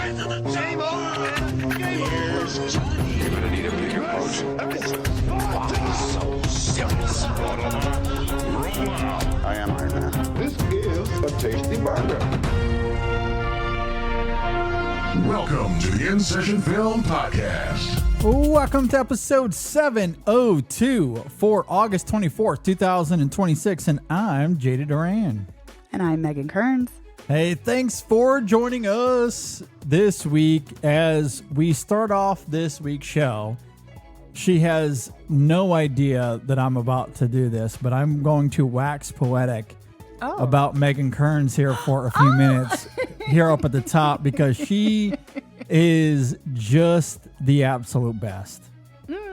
Game on! Here's Johnny. You're gonna need a bigger boat. So serious. Roll out. I am Iron Man. This is a tasty burger. Welcome to the In Session Film Podcast. Welcome to episode 702 for August 24th, 2026, and I'm Jada Duran. And I'm Megan Kearns. Hey, thanks for joining us this week as we start off this week's show. She has no idea that I'm about to do this, but I'm going to wax poetic about Megan Kearns here for a few minutes here up at the top because she is just the absolute best.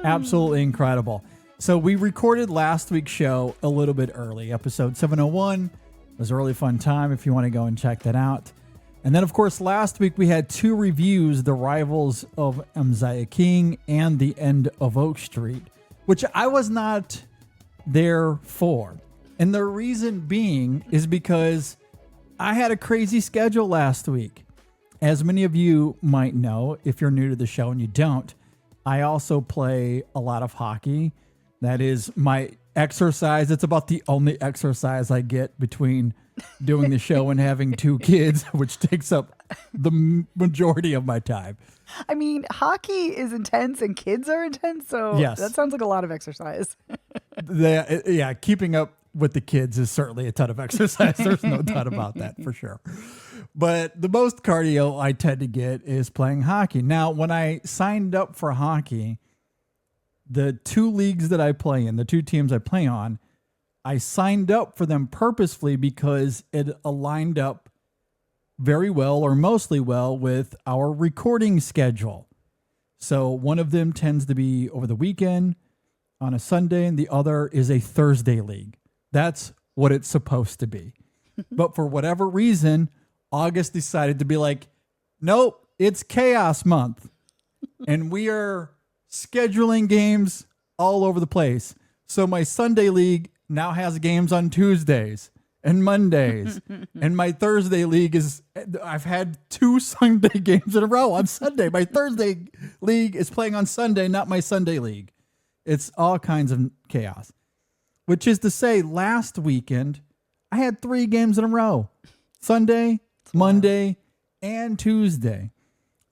Absolutely incredible. So we recorded last week's show a little bit early. Episode 701 was a really fun time if you want to go and check that out. And then, of course, last week we had two reviews, The Rivals of Amziah King and The End of Oak Street, which I was not there for. And the reason being is because I had a crazy schedule last week. As many of you might know, if you're new to the show and you don't, I also play a lot of hockey. That is my exercise. It's about the only exercise I get between doing the show and having two kids, which takes up the majority of my time. I mean, hockey is intense and kids are intense, so Yes. that sounds like a lot of exercise. Yeah, keeping up with the kids is certainly a ton of exercise. There's no doubt about that for sure. But the most cardio I tend to get is playing hockey. Now, when I signed up for hockey, the two leagues that I play in, the two teams I play on, I signed up for them purposefully because it aligned up very well or mostly well with our recording schedule. So one of them tends to be over the weekend on a Sunday and the other is a Thursday league. That's what it's supposed to be. But for whatever reason, August decided to be like, nope, it's chaos month. And we are scheduling games all over the place. So my Sunday league now has games on Tuesdays and Mondays. And my Thursday league I've had two Sunday games in a row on Sunday. My Thursday league is playing on Sunday, not my Sunday league. It's all kinds of chaos. Which is to say, last weekend, I had 3 games in a row. Sunday, Monday, and Tuesday.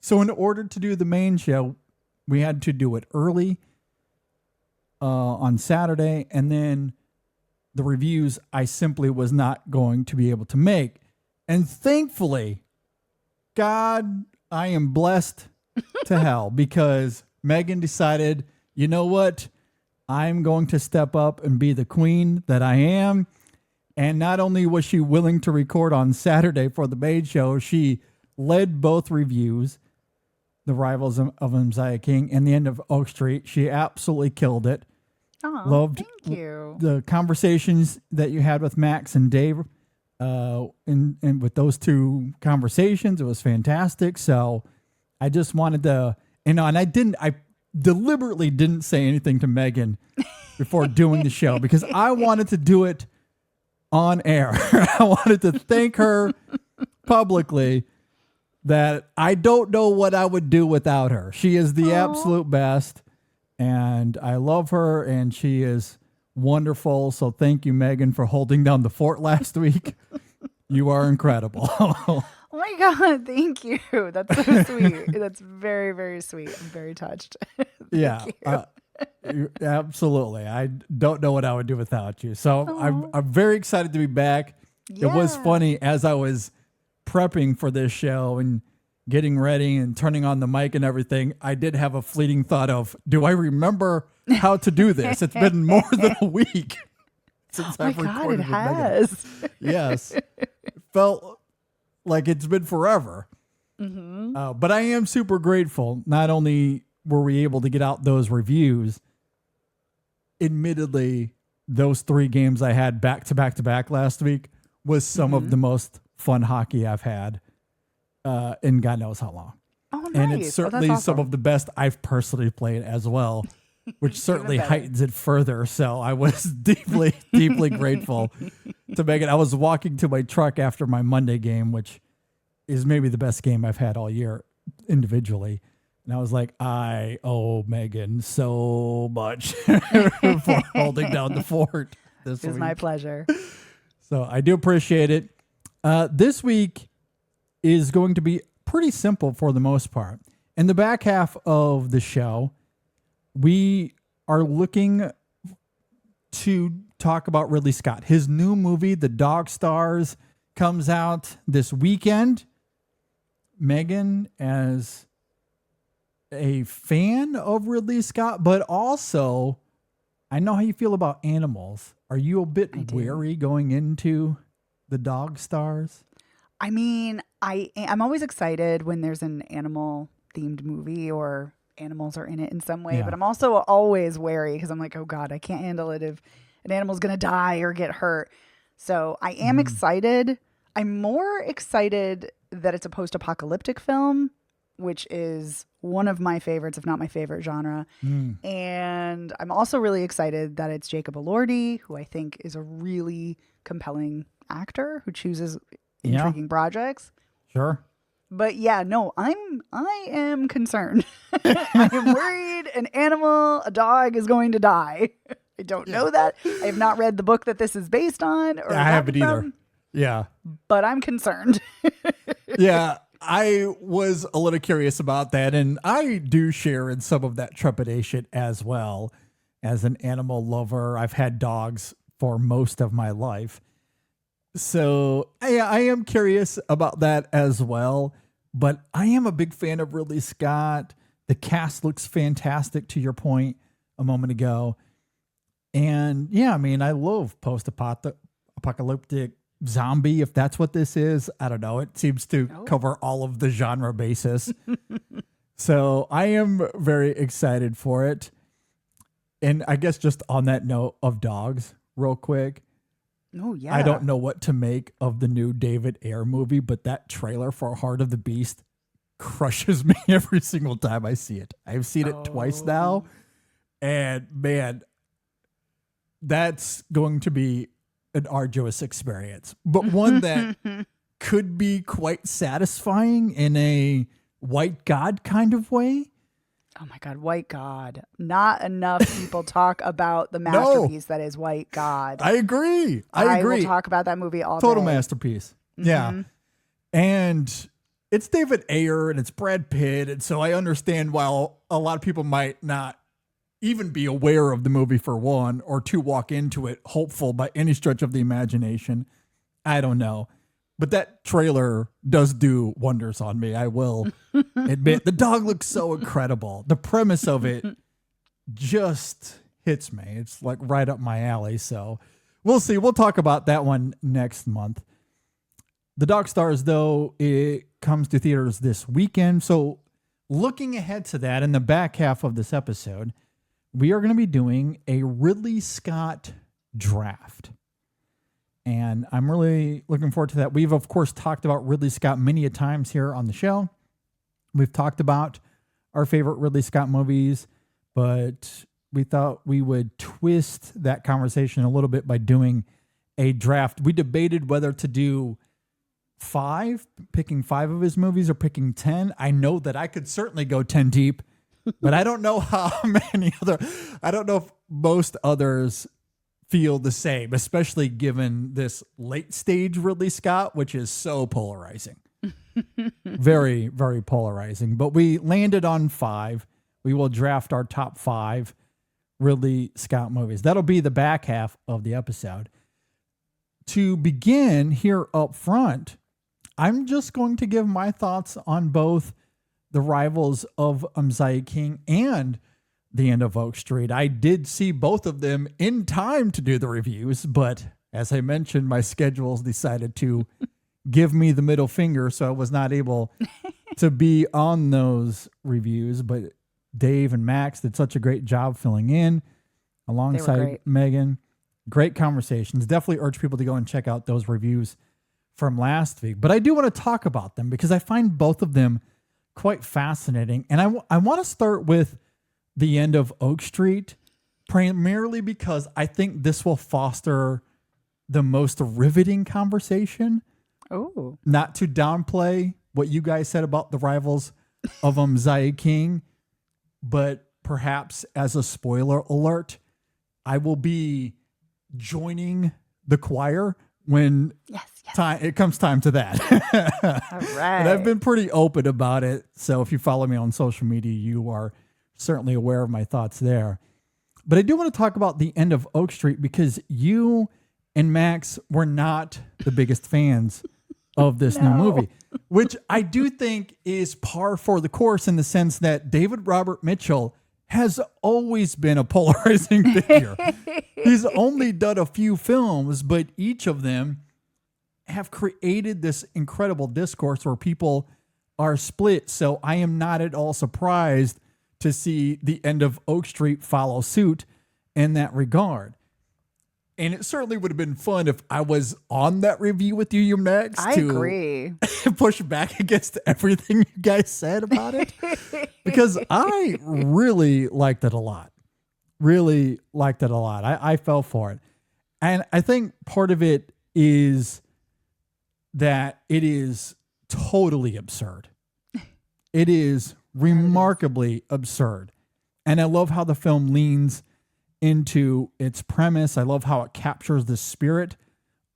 So in order to do the main show, we had to do it early on Saturday. And then the reviews, I simply was not going to be able to make. And thankfully, God, I am blessed to hell because Megan decided, you know what? I'm going to step up and be the queen that I am. And not only was she willing to record on Saturday for the main show, she led both reviews, The Rivals of Amziah King and The End of Oak Street. She absolutely killed it. Oh, Loved thank you. the conversations that you had with Max and Dave. And with those two conversations, it was fantastic. So I just wanted to, and I deliberately didn't say anything to Megan before doing the show because I wanted to do it on air. I wanted to thank her publicly that I don't know what I would do without her. She is the absolute best and I love her and she is wonderful. So thank you, Megan, for holding down the fort last week. You are incredible. Oh my God, thank you. That's so sweet. That's very, very sweet. I'm very touched. Yeah, absolutely. I don't know what I would do without you. So I'm very excited to be back. Yeah. It was funny as I was prepping for this show and getting ready and turning on the mic and everything. I did have a fleeting thought of, do I remember how to do this? It's been more than a week since I've recorded. It has. Yes. It felt like it's been forever. Mm-hmm. But I am super grateful. Not only were we able to get out those reviews, admittedly, those 3 games I had back to back to back last week was some of the most fun hockey I've had in God knows how long. Oh, nice. And it's certainly that's awesome. some of the best I've personally played as well, which certainly heightens it further. So I was deeply, deeply grateful to Megan. I was walking to my truck after my Monday game, which is maybe the best game I've had all year. individually. And I was like, I owe Megan so much for holding down the fort this It was week. my pleasure. So I do appreciate it. This week is going to be pretty simple for the most part. In the back half of the show, we are looking to talk about Ridley Scott. His new movie, The Dog Stars, comes out this weekend. Megan, as a fan of Ridley Scott, but also I know how you feel about animals. Are you a bit wary going into The Dog Stars? I mean, I'm always excited when there's an animal themed movie or animals are in it in some way, Yeah. but I'm also always wary because I'm like, oh God, I can't handle it if an animal's going to die or get hurt. So I am excited. I'm more excited that it's a post-apocalyptic film, which is one of my favorites, if not my favorite genre. And I'm also really excited that it's Jacob Elordi, who I think is a really compelling actor who chooses intriguing projects. Sure. But yeah, no, I am concerned. I am worried an animal, a dog, is going to die. I don't know that. I have not read the book that this is based on. Or I haven't adapted either. from, Yeah. but I'm concerned. Yeah. I was a little curious about that, and I do share in some of that trepidation as well. As an animal lover, I've had dogs for most of my life. So I am curious about that as well. But I am a big fan of Ridley Scott. The cast looks fantastic, to your point a moment ago. And yeah, I mean, I love post-apocalyptic zombie, if that's what this is. I don't know. It seems to cover all of the genre basis. So I am very excited for it. And I guess just on that note of dogs, real quick, Oh, yeah. I don't know what to make of the new David Ayer movie, but that trailer for Heart of the Beast crushes me every single time I see it. I've seen it twice now. And man, that's going to be an arduous experience, but one that could be quite satisfying in a white God kind of way. Oh my God, White God. Not enough people talk about the masterpiece that is White God. I agree. I agree. will talk about that movie all Total day. masterpiece. Yeah. And it's David Ayer and it's Brad Pitt. And so I understand why a lot of people might not even be aware of the movie for one, or two, walk into it hopeful by any stretch of the imagination. I don't know. But that trailer does do wonders on me. I will admit the dog looks so incredible. The premise of it just hits me. It's like right up my alley. So we'll see. We'll talk about that one next month. The Dog Stars, though, it comes to theaters this weekend. So looking ahead to that in the back half of this episode, we are going to be doing a Ridley Scott draft. And I'm really looking forward to that. We've, of course, talked about Ridley Scott many a times here on the show. We've talked about our favorite Ridley Scott movies, but we thought we would twist that conversation a little bit by doing a draft. We debated whether to do picking 5 of his movies or picking 10. I know that I could certainly go 10 deep, but I don't know how I don't know if most others feel the same, especially given this late stage Ridley Scott, which is so polarizing. Very, very polarizing. But we landed on 5. We will draft our top 5 Ridley Scott movies. That'll be the back half of the episode. To begin here up front, I'm just going to give my thoughts on both The Rivals of Amziah King and The End of Oak Street. I did see both of them in time to do the reviews, but as I mentioned, my schedules decided to give me the middle finger, so I was not able to be on those reviews. But Dave and Max did such a great job filling in alongside Megan. Great conversations. Definitely urge people to go and check out those reviews from last week. But I do want to talk about them because I find both of them quite fascinating. And I want to start with The End of Oak Street, primarily because I think this will foster the most riveting conversation. Oh, Not to downplay what you guys said about The Rivals of Amziah King, but perhaps as a spoiler alert, I will be joining the choir when it comes time to that. All right. And I've been pretty open about it. So if you follow me on social media, you are certainly aware of my thoughts there. But I do want to talk about the end of Oak Street because you and Max were not the biggest fans of this new movie, which I do think is par for the course in the sense that David Robert Mitchell has always been a polarizing figure. He's only done a few films, but each of them have created this incredible discourse where people are split. So I am not at all surprised to see the end of Oak Street follow suit in that regard. And it certainly would have been fun if I was on that review with you, Max. I agree. Push back against everything you guys said about it. Because I really liked it a lot. Really liked it a lot. I fell for it. And I think part of it is that it is totally absurd. It is remarkably absurd. And I love how the film leans into its premise. I love how it captures the spirit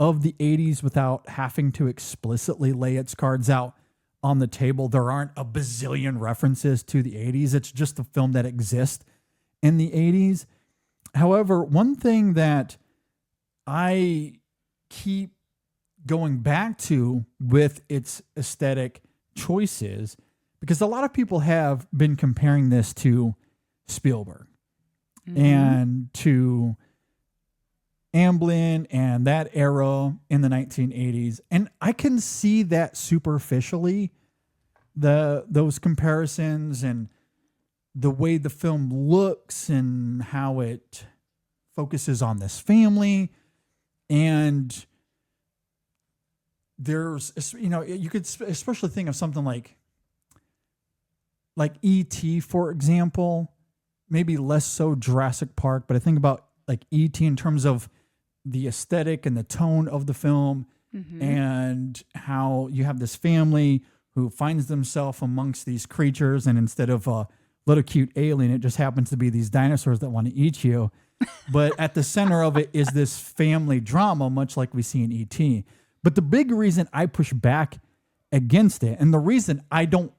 of the 80s without having to explicitly lay its cards out on the table. There aren't a bazillion references to the 80s. It's just a film that exists in the 80s. However, one thing that I keep going back to with its aesthetic choices, because a lot of people have been comparing this to Spielberg and to Amblin and that era in the 1980s. And I can see that superficially, those comparisons and the way the film looks and how it focuses on this family. And there's, you could especially think of something like E.T., for example, maybe less so Jurassic Park, but I think about like E.T. in terms of the aesthetic and the tone of the film and how you have this family who finds themselves amongst these creatures, and instead of a little cute alien, it just happens to be these dinosaurs that want to eat you. But at the center of it is this family drama, much like we see in E.T. But the big reason I push back against it, and the reason I don't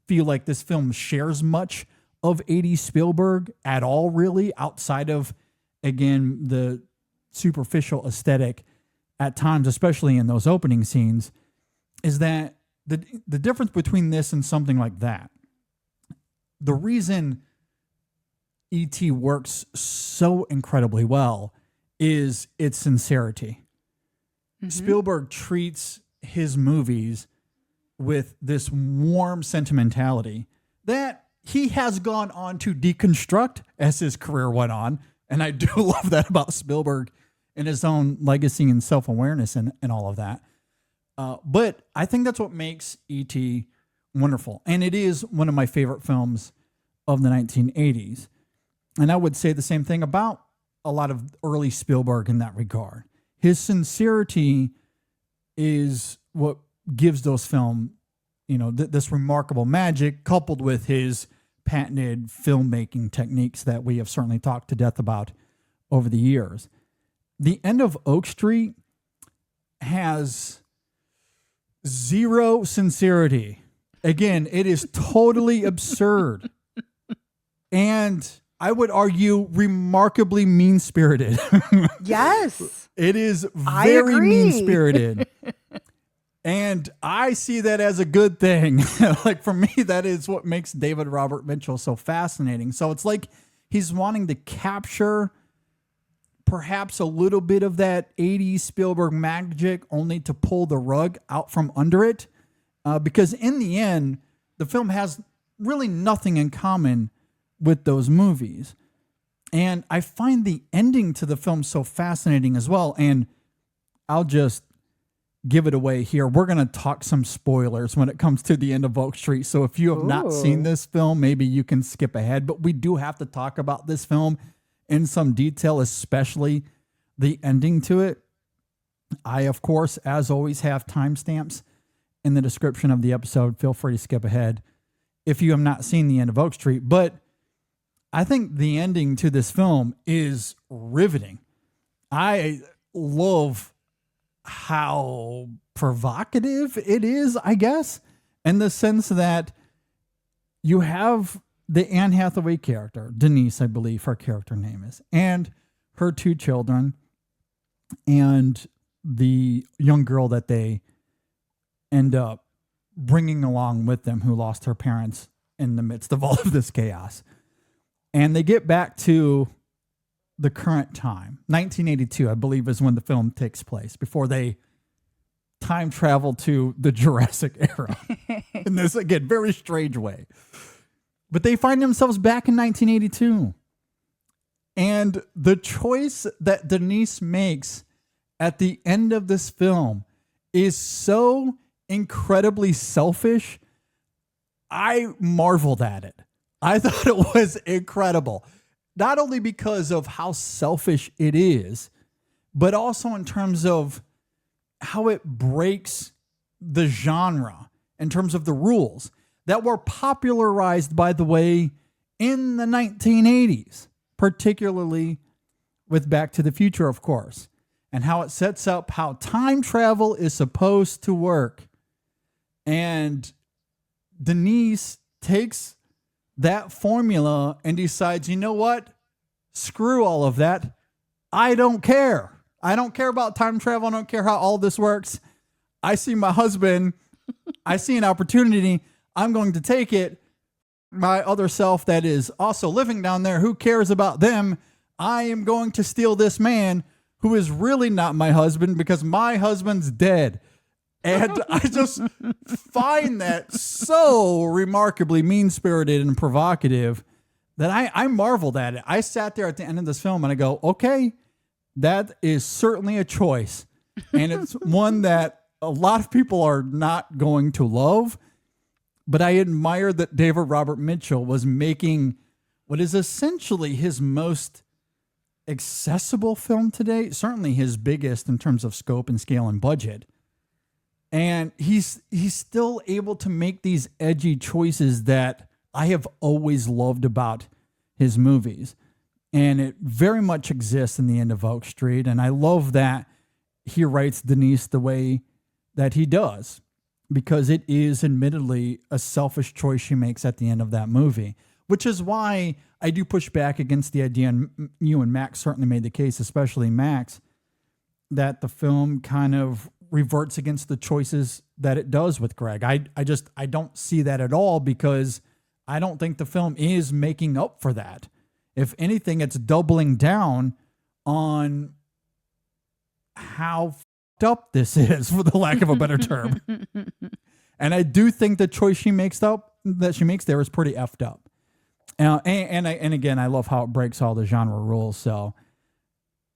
feel like this film shares much of 80s Spielberg at all, really, outside of, again, the superficial aesthetic at times, especially in those opening scenes, is that the difference between this and something like that, the reason E.T. works so incredibly well is its sincerity. Spielberg treats his movies with this warm sentimentality that he has gone on to deconstruct as his career went on. And I do love that about Spielberg and his own legacy and self-awareness and all of that. But I think that's what makes E.T. wonderful. And it is one of my favorite films of the 1980s. And I would say the same thing about a lot of early Spielberg in that regard. His sincerity is what gives those films, this remarkable magic, coupled with his patented filmmaking techniques that we have certainly talked to death about over the years. The end of Oak Street has zero sincerity. Again, it is totally absurd. And I would argue remarkably mean-spirited. Yes. It is very mean-spirited. And I see that as a good thing. Like, for me, that is what makes David Robert Mitchell so fascinating. So it's like he's wanting to capture perhaps a little bit of that 80s Spielberg magic, only to pull the rug out from under it. Because in the end, the film has really nothing in common with those movies. And I find the ending to the film so fascinating as well. And I'll just give it away here. We're going to talk some spoilers when it comes to the end of Oak Street. So if you have not seen this film, maybe you can skip ahead. But we do have to talk about this film in some detail, especially the ending to it. I, of course, as always, have timestamps in the description of the episode. Feel free to skip ahead if you have not seen The End of Oak Street. But I think the ending to this film is riveting. I love how provocative it is, I guess, in the sense that you have the Anne Hathaway character, Denise, I believe her character name is, and her 2 children, and the young girl that they end up bringing along with them who lost her parents in the midst of all of this chaos. And they get back to the current time. 1982, I believe, is when the film takes place, before they time travel to the Jurassic era in this, again, very strange way. But they find themselves back in 1982. And the choice that Denise makes at the end of this film is so incredibly selfish. I marveled at it. I thought it was incredible. Not only because of how selfish it is, but also in terms of how it breaks the genre, in terms of the rules that were popularized, by the way, in the 1980s, particularly with Back to the Future, of course, and how it sets up how time travel is supposed to work. And Denise takes that formula and decides, you know what? Screw all of that. I don't care. I don't care about time travel. I don't care how all this works. I see my husband. I see an opportunity. I'm going to take it. My other self that is also living down there, who cares about them? I am going to steal this man who is really not my husband because my husband's dead. And I just find that so remarkably mean-spirited and provocative that I marveled at it. I sat there at the end of this film and I go, okay, that is certainly a choice. And it's one that a lot of people are not going to love. But I admire that David Robert Mitchell was making what is essentially his most accessible film today, certainly his biggest in terms of scope and scale and budget. And he's still able to make these edgy choices that I have always loved about his movies. And it very much exists in The End of Oak Street. And I love that he writes Denise the way that he does, because it is admittedly a selfish choice she makes at the end of that movie, which is why I do push back against the idea, and you and Max certainly made the case, especially Max, that the film kind of reverts against the choices that it does with Greg. I don't see that at all, because I don't think the film is making up for that. If anything, it's doubling down on how fucked up this is, for the lack of a better term. And I do think the choice she makes there is pretty effed up. And again, I love how it breaks all the genre rules. So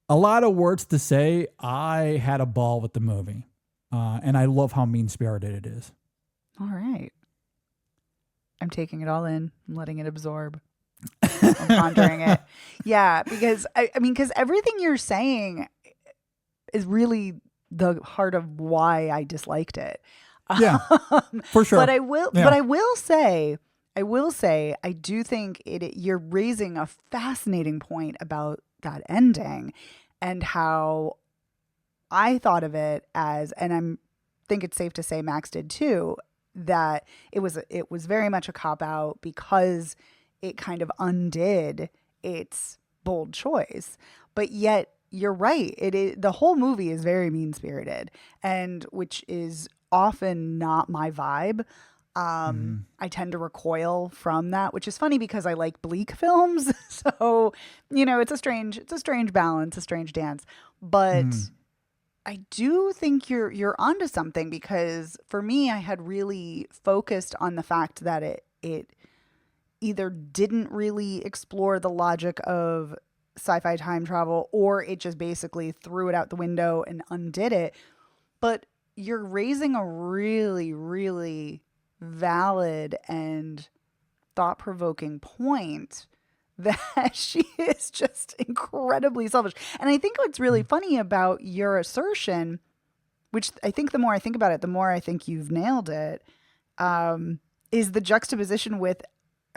a lot of words to say. I had a ball with the movie. And I love how mean-spirited it is. All right. I'm taking it all in. I'm letting it absorb. I'm pondering it. Yeah, because because everything you're saying is really the heart of why I disliked it. Yeah, for sure. But I will say, I do think you're raising a fascinating point about that ending and how I thought of it as, and I think it's safe to say Max did too, that it was very much a cop-out because it kind of undid its bold choice. But yet, you're right. The whole movie is very mean-spirited, and which is often not my vibe. I tend to recoil from that, which is funny because I like bleak films. So, it's a strange balance, a strange dance. But I do think you're onto something, because for me, I had really focused on the fact that it either didn't really explore the logic of sci-fi time travel, or it just basically threw it out the window and undid it. But you're raising a really, really valid and thought-provoking point that she is just incredibly selfish. And I think what's really funny about your assertion, which I think the more I think about it, the more I think you've nailed it, is the juxtaposition with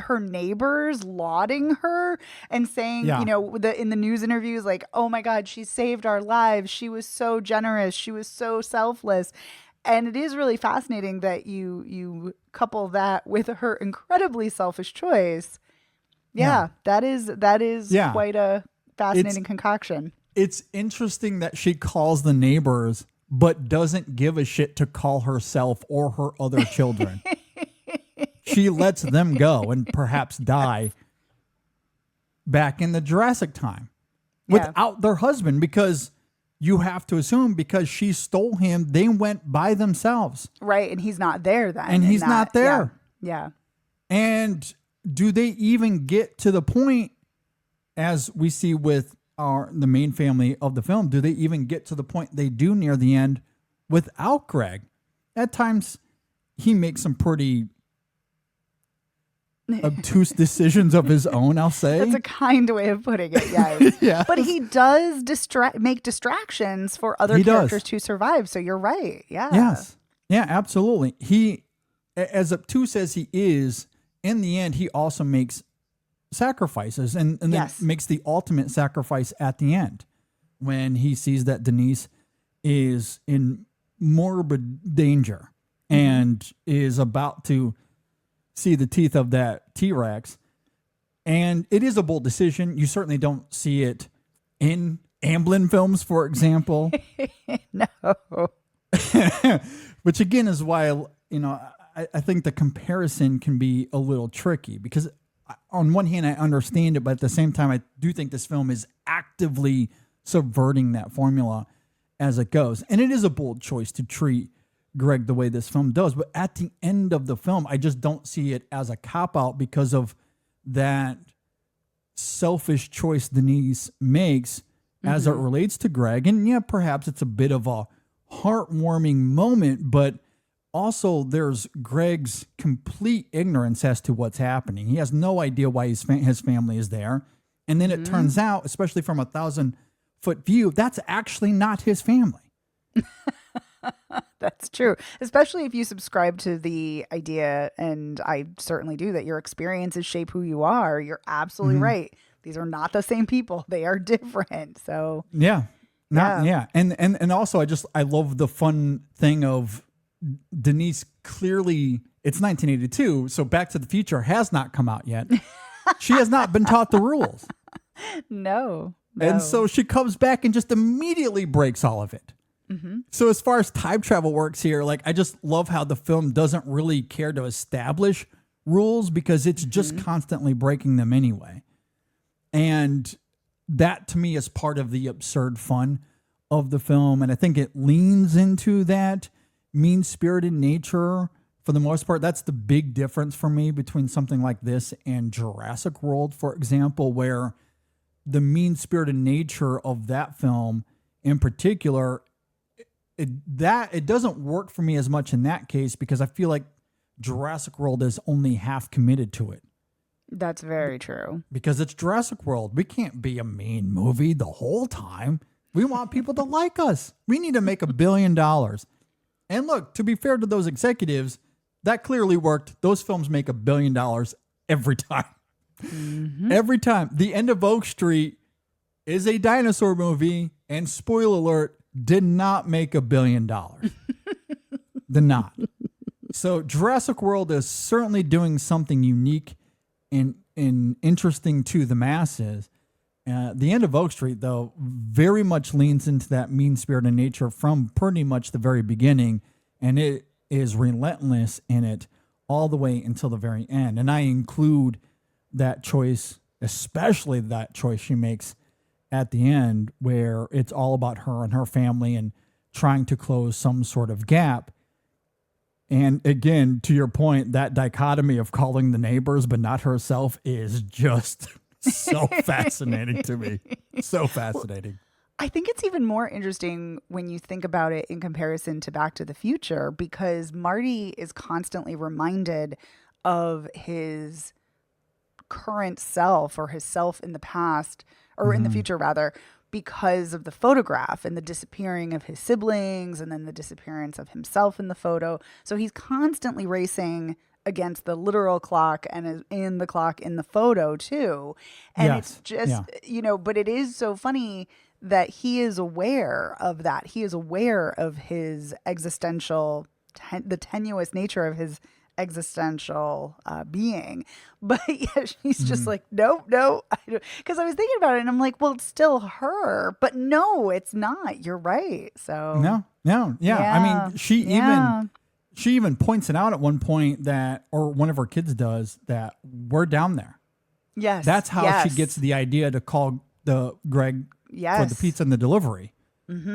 her neighbors lauding her and saying, Yeah. in the news interviews, like, oh my God, she saved our lives. She was so generous. She was so selfless. And it is really fascinating that you couple that with her incredibly selfish choice. Yeah. that is Yeah. quite a fascinating concoction. It's interesting that she calls the neighbors, but doesn't give a shit to call herself or her other children. She lets them go and perhaps die back in the Jurassic time without their husband, because you have to assume because she stole him, they went by themselves. Right. And he's not there then. And he's not there. Yeah. And do they even get to the point, as we see with the main family of the film, do they even get to the point they do near the end without Greg? At times, he makes some pretty obtuse decisions of his own, I'll say. That's a kind way of putting it, yes. Yeah. But he does make distractions for other characters to survive. So you're right. Yeah. Yes. Yeah, absolutely. He, as obtuse as he is, in the end, he also makes sacrifices and then makes the ultimate sacrifice at the end when he sees that Denise is in morbid danger and is about to see the teeth of that T-Rex. And it is a bold decision. You certainly don't see it in Amblin films, for example. No. Which again is why, I think the comparison can be a little tricky, because on one hand, I understand it, but at the same time, I do think this film is actively subverting that formula as it goes. And it is a bold choice to treat Greg the way this film does. But at the end of the film, I just don't see it as a cop-out because of that selfish choice Denise makes as it relates to Greg. And yeah, perhaps it's a bit of a heartwarming moment, but also there's Greg's complete ignorance as to what's happening. He has no idea why his family is there. And then it turns out, especially from a 1,000-foot view, that's actually not his family. That's true. Especially if you subscribe to the idea, and I certainly do, that your experiences shape who you are. You're absolutely right. These are not the same people. They are different. So yeah. And also I love the fun thing of Denise. Clearly it's 1982, so Back to the Future has not come out yet. She has not been taught the rules. No. And so she comes back and just immediately breaks all of it. So as far as time travel works here, like, I just love how the film doesn't really care to establish rules because it's just constantly breaking them anyway. And that to me is part of the absurd fun of the film. And I think it leans into that mean-spirited nature for the most part. That's the big difference for me between something like this and Jurassic World, for example, where the mean-spirited nature of that film in particular, it doesn't work for me as much in that case because I feel like Jurassic World is only half committed to it. That's very true. Because it's Jurassic World. We can't be a mean movie the whole time. We want people to like us. We need to make $1 billion. And look, to be fair to those executives, that clearly worked. Those films make $1 billion every time. Every time. The End of Oak Street is a dinosaur movie, and spoiler alert, did not make $1 billion. Did not. So Jurassic World is certainly doing something unique and interesting to the masses. The End of Oak Street, though, very much leans into that mean-spirited nature from pretty much the very beginning, and it is relentless in it all the way until the very end. And I include that choice, especially that choice she makes at the end, where it's all about her and her family and trying to close some sort of gap. And again, to your point, that dichotomy of calling the neighbors but not herself is just so fascinating to me. So fascinating. I think it's even more interesting when you think about it in comparison to Back to the Future, because Marty is constantly reminded of his current self, or his self in the past, or in the future rather, because of the photograph and the disappearing of his siblings and then the disappearance of himself in the photo. So he's constantly racing against the literal clock and is in the clock in the photo too. And it's just, but it is so funny that he is aware of that. He is aware of his existential, the tenuous nature of his existential being. But yeah, she's just like, no. Because I was thinking about it and I'm like, well, it's still her. But no, it's not. You're right. So no. Yeah. I mean, she even points it out at one point that, or one of her kids does, that we're down there. Yes. That's how she gets the idea to call the Greg for the pizza and the delivery.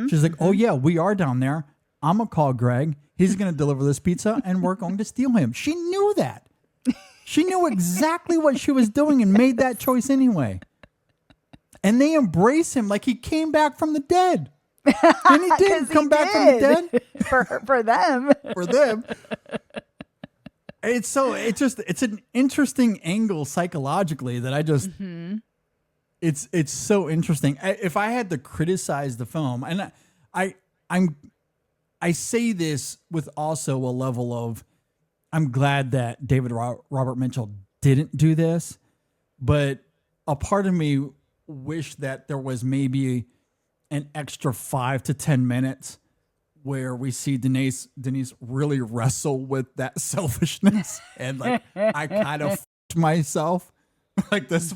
She's like, oh yeah, we are down there. I'm going to call Greg. He's going to deliver this pizza and we're going to steal him. She knew that. She knew exactly what she was doing and made that choice anyway. And they embrace him like he came back from the dead. And he did come back from the dead. For them. For them. It's an interesting angle psychologically that I just, it's so interesting. If I had to criticize the film, and I say this with also a level of, I'm glad that David Robert Mitchell didn't do this, but a part of me wished that there was maybe an extra 5 to 10 minutes where we see Denise really wrestle with that selfishness and like, I kind of f***ed myself, like this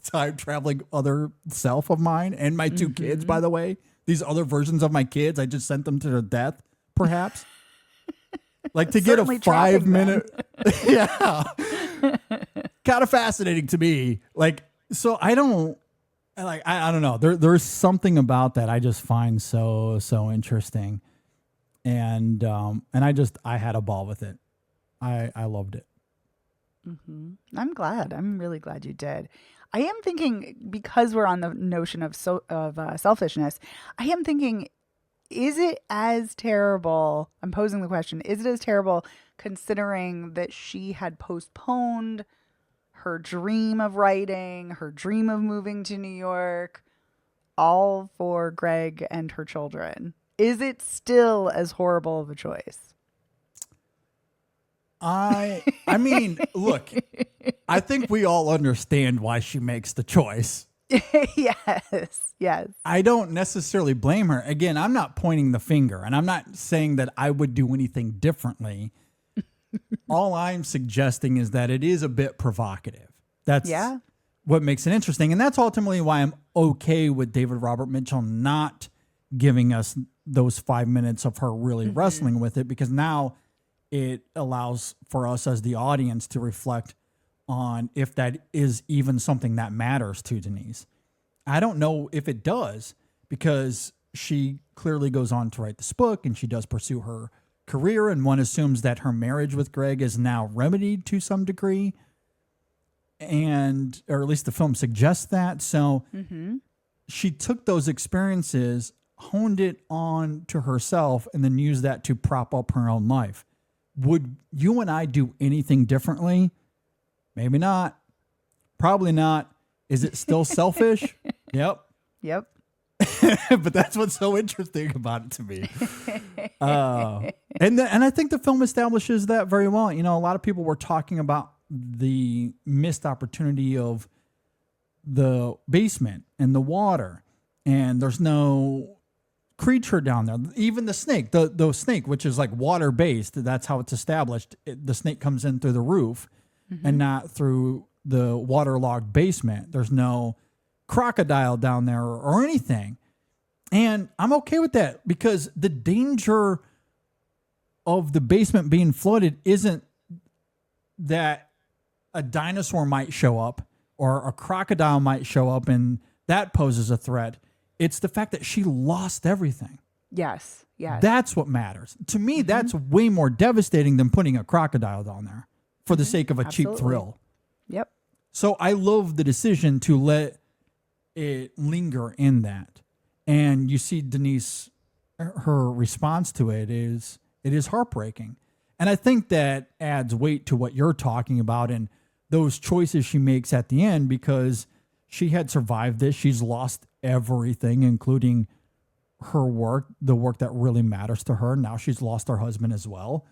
time traveling other self of mine and my two kids, by the way, these other versions of my kids, I just sent them to their death, perhaps. Like to get a 5 minute, kind of fascinating to me. Like, so I don't know. There's something about that I just find so interesting, and I had a ball with it. I loved it. I'm glad. I'm really glad you did. I am thinking, because we're on the notion of selfishness, I am thinking, is it as terrible? I'm posing the question. Is it as terrible considering that she had postponed her dream of writing, her dream of moving to New York, all for Greg and her children? Is it still as horrible of a choice? I mean, look, I think we all understand why she makes the choice. Yes. I don't necessarily blame her. Again, I'm not pointing the finger, and I'm not saying that I would do anything differently. All I'm suggesting is that it is a bit provocative. That's what makes it interesting. And that's ultimately why I'm okay with David Robert Mitchell not giving us those 5 minutes of her really wrestling with it, because now it allows for us as the audience to reflect on if that is even something that matters to Denise. I don't know if it does, because she clearly goes on to write this book and she does pursue her career, and one assumes that her marriage with Greg is now remedied to some degree, and or at least the film suggests that. So she took those experiences, honed it on to herself, and then used that to prop up her own life. Would you and I do anything differently? Maybe not. Probably not. Is it still selfish? Yep. But that's what's so interesting about it to me. And I think the film establishes that very well. You know, a lot of people were talking about the missed opportunity of the basement and the water, and there's no creature down there. Even the snake, the snake, which is like water based, that's how it's established. The snake comes in through the roof and not through the waterlogged basement. There's no crocodile down there or anything. And I'm okay with that, because the danger of the basement being flooded isn't that a dinosaur might show up or a crocodile might show up and that poses a threat. It's the fact that she lost everything. Yes. That's what matters. To me, that's way more devastating than putting a crocodile down there for the sake of a cheap thrill. Yep. So I love the decision to let it linger in that. And you see Denise, her response to it is heartbreaking. And I think that adds weight to what you're talking about and those choices she makes at the end, because she had survived this. She's lost everything, including her work, the work that really matters to her. Now she's lost her husband as well.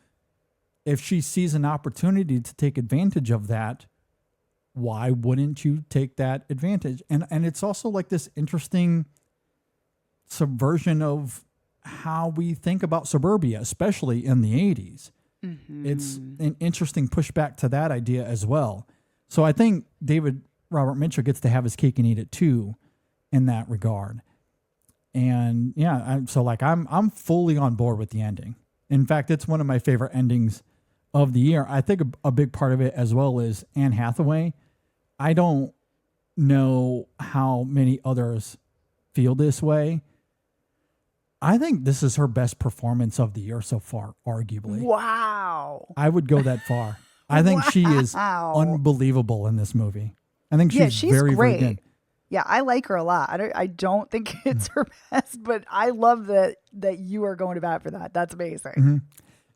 if she sees an opportunity to take advantage of that, why wouldn't you take that advantage? And it's also like this interesting subversion of how we think about suburbia, especially in the 80s. It's an interesting pushback to that idea as well. So I think David Robert Mitchell gets to have his cake and eat it too in that regard. And yeah, I'm fully on board with the ending. In fact, it's one of my favorite endings of the year. I think a big part of it as well is Anne Hathaway. I don't know how many others feel this way. I think this is her best performance of the year so far, arguably. Wow. I would go that far. I think she is unbelievable in this movie. I think she's very, great. very good. Yeah, I like her a lot. I don't think it's her best, but I love that you are going to bat for that. That's amazing.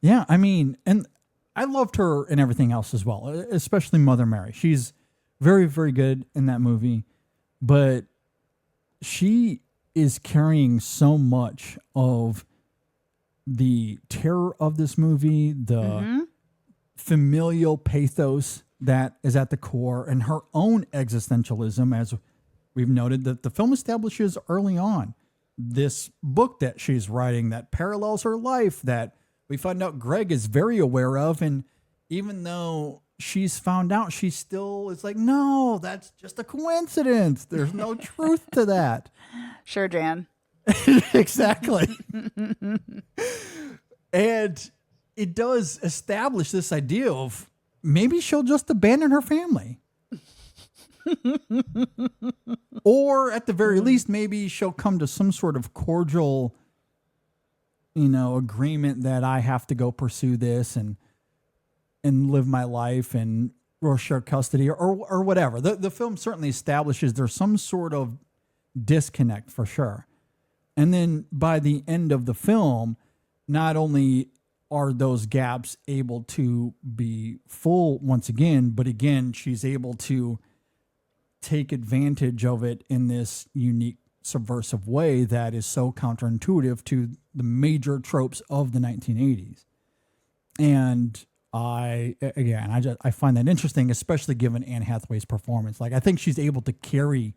Yeah, I mean, and I loved her in everything else as well, especially Mother Mary. She's very, very good in that movie, but she is carrying so much of the terror of this movie, the familial pathos that is at the core, and her own existentialism, as we've noted that the film establishes early on. This book that she's writing that parallels her life that we find out Greg is very aware of. And even though she's found out, she still is like, no, that's just a coincidence. There's no truth to that. Sure, Jan. Exactly. And it does establish this idea of maybe she'll just abandon her family. Or at the very least, maybe she'll come to some sort of cordial, agreement that I have to go pursue this and live my life or share custody or whatever. The film certainly establishes there's some sort of disconnect for sure. And then by the end of the film, not only are those gaps able to be full once again, but again, she's able to take advantage of it in this unique subversive way that is so counterintuitive to the major tropes of the 1980s. And I find that interesting, especially given Anne Hathaway's performance. Like, I think she's able to carry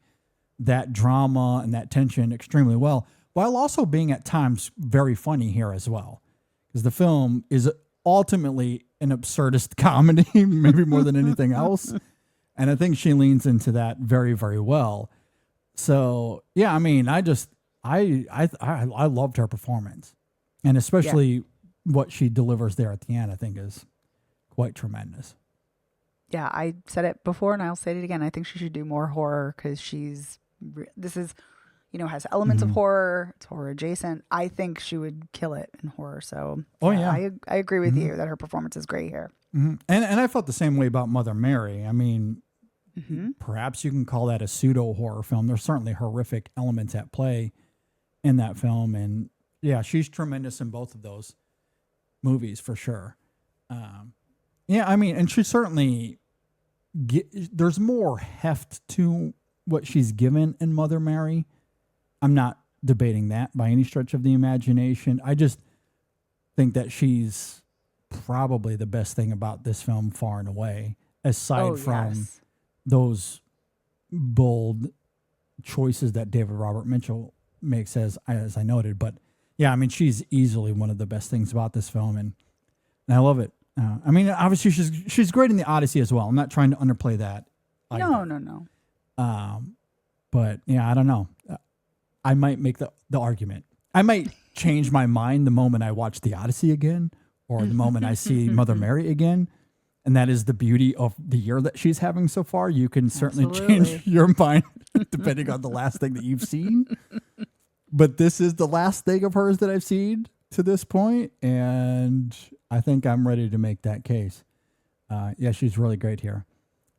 that drama and that tension extremely well, while also being at times very funny here as well. Because the film is ultimately an absurdist comedy, maybe more than anything else. And I think she leans into that very, very well. So, yeah, I mean, I loved her performance. And especially what she delivers there at the end, I think is quite tremendous. Yeah, I said it before and I'll say it again. I think she should do more horror because this is, has elements of horror. It's horror adjacent. I think she would kill it in horror. So, I agree with you that her performance is great here. And I felt the same way about Mother Mary. I mean, perhaps you can call that a pseudo horror film. There's certainly horrific elements at play in that film. And yeah, she's tremendous in both of those movies for sure. I mean, and she certainly there's more heft to what she's given in Mother Mary. I'm not debating that by any stretch of the imagination. I just think that she's probably the best thing about this film far and away, aside from those bold choices that David Robert Mitchell makes, as I noted. But yeah, I mean, she's easily one of the best things about this film, and I love it. I mean, obviously she's great in The Odyssey as well. I'm not trying to underplay that either. No. But yeah, I don't know. I might make the argument. I might change my mind the moment I watch The Odyssey again, or the moment I see Mother Mary again. And that is the beauty of the year that she's having so far. You can certainly change your mind depending on the last thing that you've seen. But this is the last thing of hers that I've seen to this point, and I think I'm ready to make that case. She's really great here.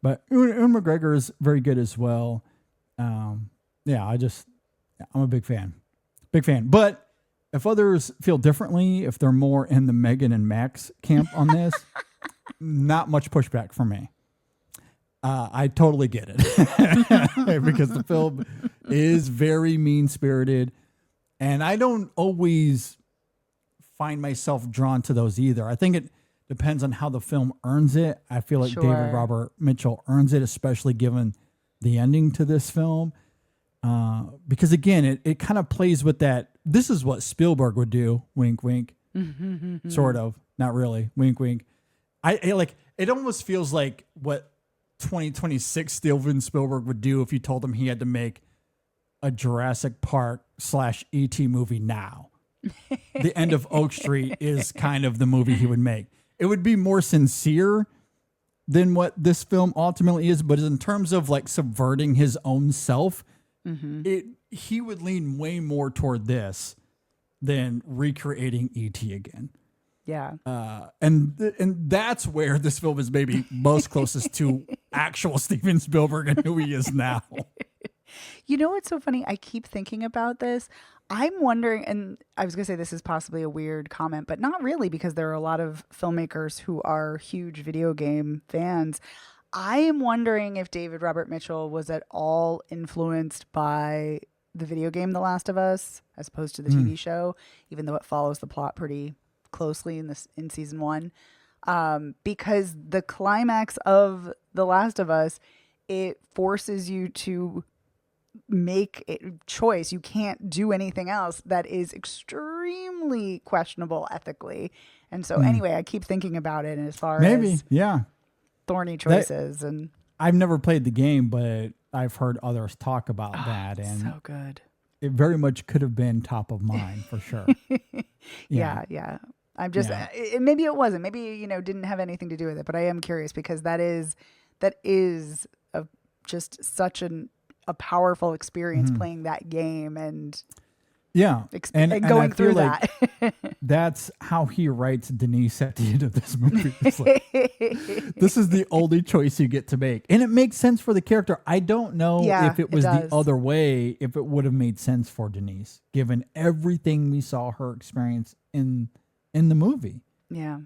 But Ewan McGregor is very good as well. I'm a big fan. But if others feel differently, if they're more in the Megan and Max camp on this, not much pushback from me. I totally get it because the film is very mean-spirited, and I don't always find myself drawn to those either. I think it depends on how the film earns it. I feel like Sure. David Robert Mitchell earns it, especially given the ending to this film. Because again, it kind of plays with that. This is what Spielberg would do. Wink, wink. Sort of. Not really. Wink, wink. I like, it almost feels like what 2026 Steven Spielberg would do if you told him he had to make a Jurassic Park / E.T. movie now. The End of Oak Street is kind of the movie he would make. It would be more sincere than what this film ultimately is, but in terms of like subverting his own self, he would lean way more toward this than recreating E.T. again. Yeah. And that's where this film is maybe most closest to actual Steven Spielberg and who he is now. You know what's so funny? I keep thinking about this. I'm wondering, and I was going to say this is possibly a weird comment, but not really, because there are a lot of filmmakers who are huge video game fans. I am wondering if David Robert Mitchell was at all influenced by the video game The Last of Us as opposed to the TV show, even though it follows the plot pretty closely in season 1. Because the climax of The Last of Us, it forces you to make a choice. You can't do anything else. That is extremely questionable ethically. And so anyway, I keep thinking about it as far as thorny choices. And I've never played the game, but I've heard others talk about that. And so good. It very much could have been top of mind for sure. Yeah. I'm just, maybe it wasn't, maybe, didn't have anything to do with it, but I am curious because that is just such a powerful experience playing that game and and going through that. That's how he writes Denise at the end of this movie. It's like, this is the only choice you get to make. And it makes sense for the character. I don't know if it was the other way, if it would have made sense for Denise, given everything we saw her experience in the movie. Yeah.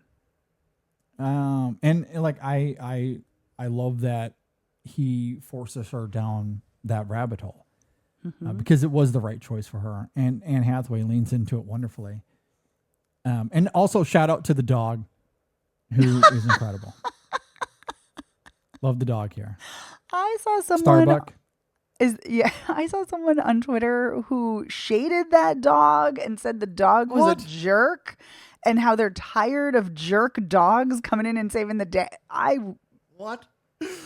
And like, I love that he forces her down that rabbit hole because it was the right choice for her. And Anne Hathaway leans into it wonderfully. And also shout out to the dog who is incredible. Love the dog here. I saw someone Starbuck. I saw someone on Twitter who shaded that dog and said the dog was a jerk and how they're tired of jerk dogs coming in and saving the day. I was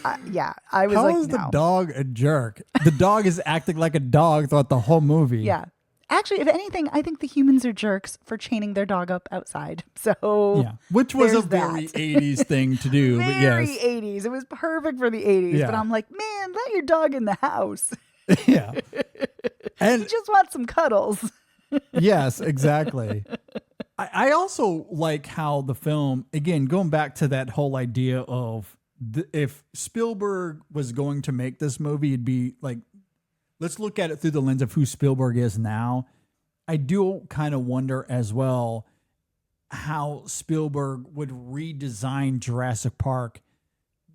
How like, is the no. dog a jerk? The dog is acting like a dog throughout the whole movie. Yeah. Actually, if anything, I think the humans are jerks for chaining their dog up outside. So which was a there's very that. 80s thing to do. Very but yes. 80s. It was perfect for the 80s. Yeah. But I'm like, man, let your dog in the house. Yeah. And He just wants some cuddles. yes, exactly. I also like how the film, again, going back to that whole idea of if Spielberg was going to make this movie, it'd be like, let's look at it through the lens of who Spielberg is now. I do kind of wonder as well how Spielberg would redesign Jurassic Park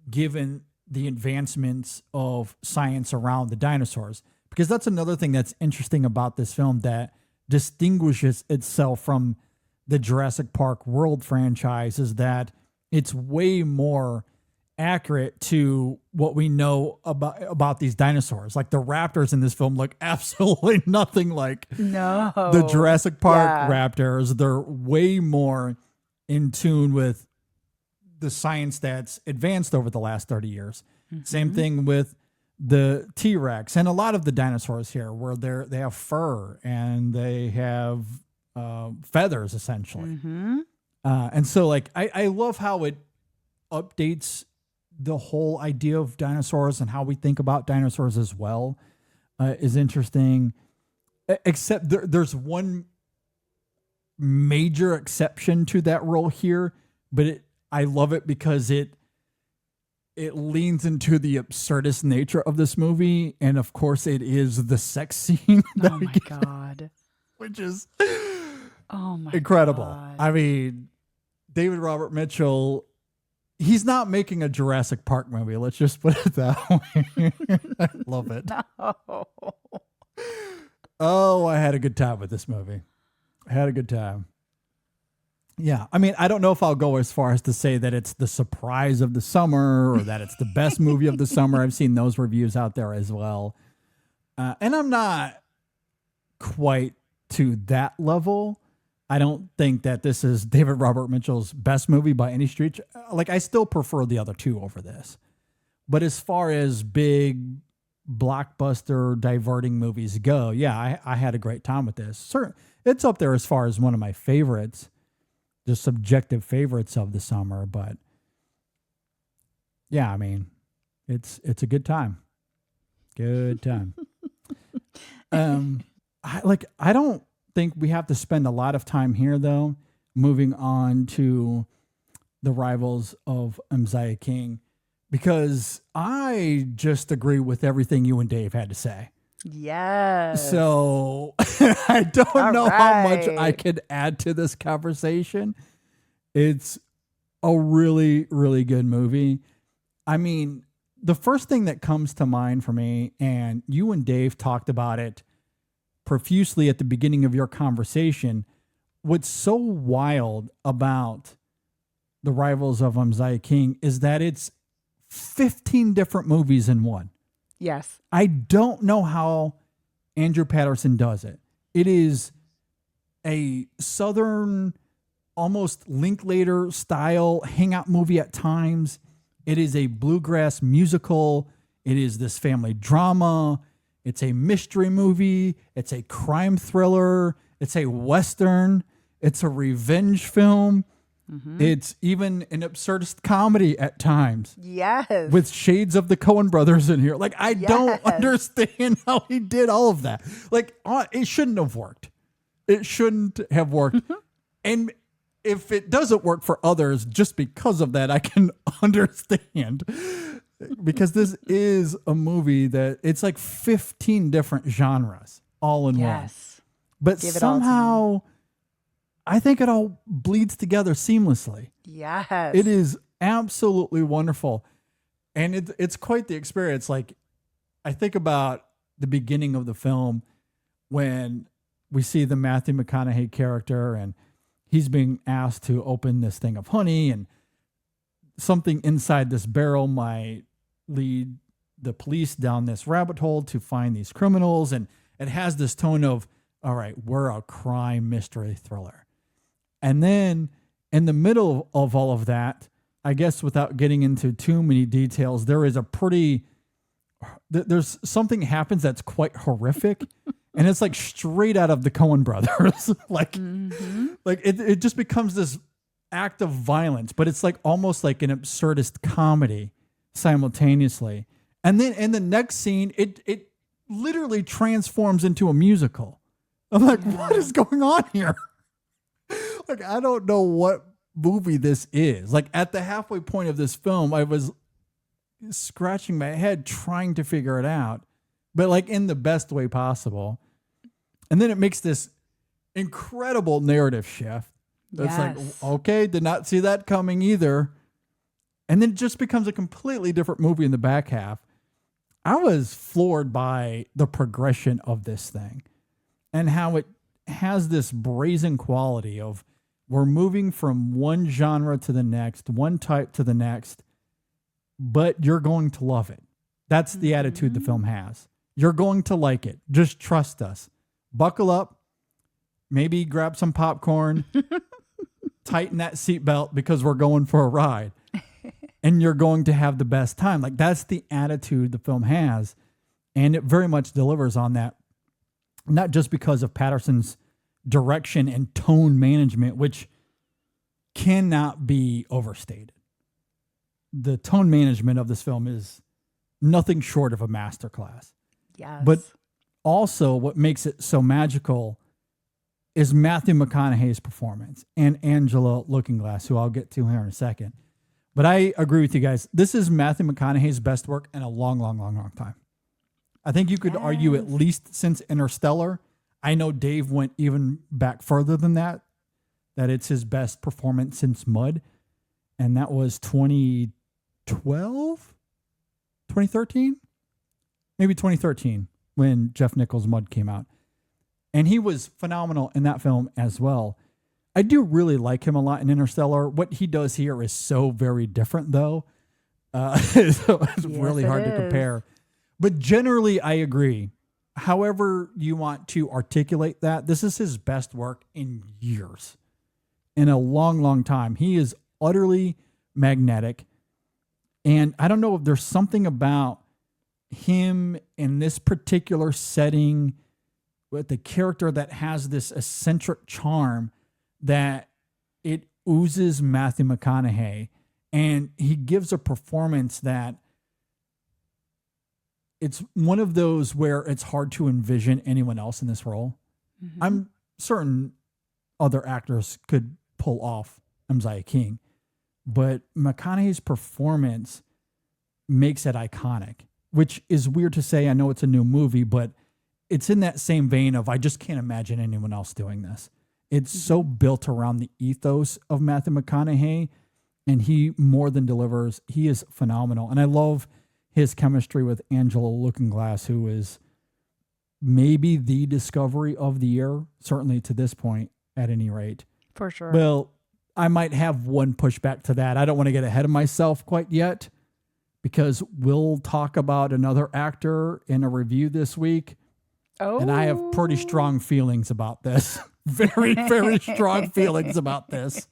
given the advancements of science around the dinosaurs. Because that's another thing that's interesting about this film that distinguishes itself from the Jurassic Park World franchise is that it's way more accurate to what we know about these dinosaurs. Like the raptors in this film look absolutely nothing like the Jurassic Park raptors. They're way more in tune with the science that's advanced over the last 30 years. Same thing with the T-Rex and a lot of the dinosaurs here where they have fur and they have feathers essentially. And so like, I love how it updates the whole idea of dinosaurs and how we think about dinosaurs as well is interesting. Except there's one major exception to that rule here, but I love it because it leans into the absurdist nature of this movie, and of course, it is the sex scene. Oh my god, which is incredible. God. I mean, David Robert Mitchell. He's not making a Jurassic Park movie. Let's just put it that way. I love it. No. Oh, I had a good time with this movie. I had a good time. Yeah. I mean, I don't know if I'll go as far as to say that it's the surprise of the summer or that it's the best movie of the summer. I've seen those reviews out there as well. And I'm not quite to that level. I don't think that this is David Robert Mitchell's best movie by any stretch. Like, I still prefer the other two over this. But as far as big blockbuster diverting movies go, yeah, I had a great time with this. It's up there as far as one of my favorites, the subjective favorites of the summer. But yeah, I mean, it's a good time. Good time. I don't think we have to spend a lot of time here, though, moving on to the Rivals of Amziah King, because I just agree with everything you and Dave had to say. Yes. So I don't know how much I could add to this conversation. It's a really, really good movie. I mean, the first thing that comes to mind for me, and you and Dave talked about it profusely at the beginning of your conversation, what's so wild about the Rivals of Amziah King is that it's 15 different movies in one. Yes. I don't know how Andrew Patterson does it. It is a Southern, almost Linklater style hangout movie at times. It is a bluegrass musical. It is this family drama. It's a mystery movie. It's a crime thriller. It's a Western. It's a revenge film. Mm-hmm. It's even an absurdist comedy at times. Yes. With shades of the Coen brothers in here. Like, I don't understand how he did all of that. Like, it shouldn't have worked. It shouldn't have worked. And if it doesn't work for others, just because of that, I can understand. Because this is a movie that it's like 15 different genres all in one. But somehow, I think it all bleeds together seamlessly. Yes. It is absolutely wonderful. And it's quite the experience. Like, I think about the beginning of the film when we see the Matthew McConaughey character and he's being asked to open this thing of honey, and something inside this barrel might lead the police down this rabbit hole to find these criminals. And it has this tone of, all right, we're a crime mystery thriller. And then in the middle of all of that, I guess without getting into too many details, there's something happens that's quite horrific. And it's like straight out of the Coen brothers. Like it just becomes this act of violence, but it's like almost like an absurdist comedy simultaneously. And then in the next scene, it literally transforms into a musical. I'm like, what is going on here? Like, I don't know what movie this is. Like, at the halfway point of this film, I was scratching my head trying to figure it out, but like in the best way possible. And then it makes this incredible narrative shift. That's like, okay, did not see that coming either. And then it just becomes a completely different movie in the back half. I was floored by the progression of this thing and how it has this brazen quality of we're moving from one genre to the next, one type to the next, but you're going to love it. That's the attitude the film has. You're going to like it. Just trust us. Buckle up, maybe grab some popcorn, tighten that seatbelt because we're going for a ride, and you're going to have the best time. Like, that's the attitude the film has, and it very much delivers on that, not just because of Patterson's direction and tone management, which cannot be overstated. The tone management of this film is nothing short of a masterclass. Yes. But also what makes it so magical is Matthew McConaughey's performance and Angela Lookingglass, who I'll get to here in a second. But I agree with you guys. This is Matthew McConaughey's best work in a long, long, long, long time. I think you could argue at least since Interstellar. I know Dave went even back further than that it's his best performance since Mud. And that was 2012? 2013? Maybe 2013 when Jeff Nichols' Mud came out. And he was phenomenal in that film as well. I do really like him a lot in Interstellar. What he does here is so very different, though. So it's really hard to compare. But generally, I agree. However you want to articulate that, this is his best work in years. In a long, long time. He is utterly magnetic. And I don't know if there's something about him in this particular setting with the character that has this eccentric charm that it oozes Matthew McConaughey. And he gives a performance that it's one of those where it's hard to envision anyone else in this role. Mm-hmm. I'm certain other actors could pull off Amziah King, but McConaughey's performance makes it iconic, which is weird to say. I know it's a new movie, but it's in that same vein of I just can't imagine anyone else doing this. It's so built around the ethos of Matthew McConaughey, and he more than delivers. He is phenomenal. And I love his chemistry with Angela Lookingglass, who is maybe the discovery of the year, certainly to this point, at any rate. For sure. Well, I might have one pushback to that. I don't want to get ahead of myself quite yet, because we'll talk about another actor in a review this week. Oh. And I have pretty strong feelings about this. Very, very strong feelings about this.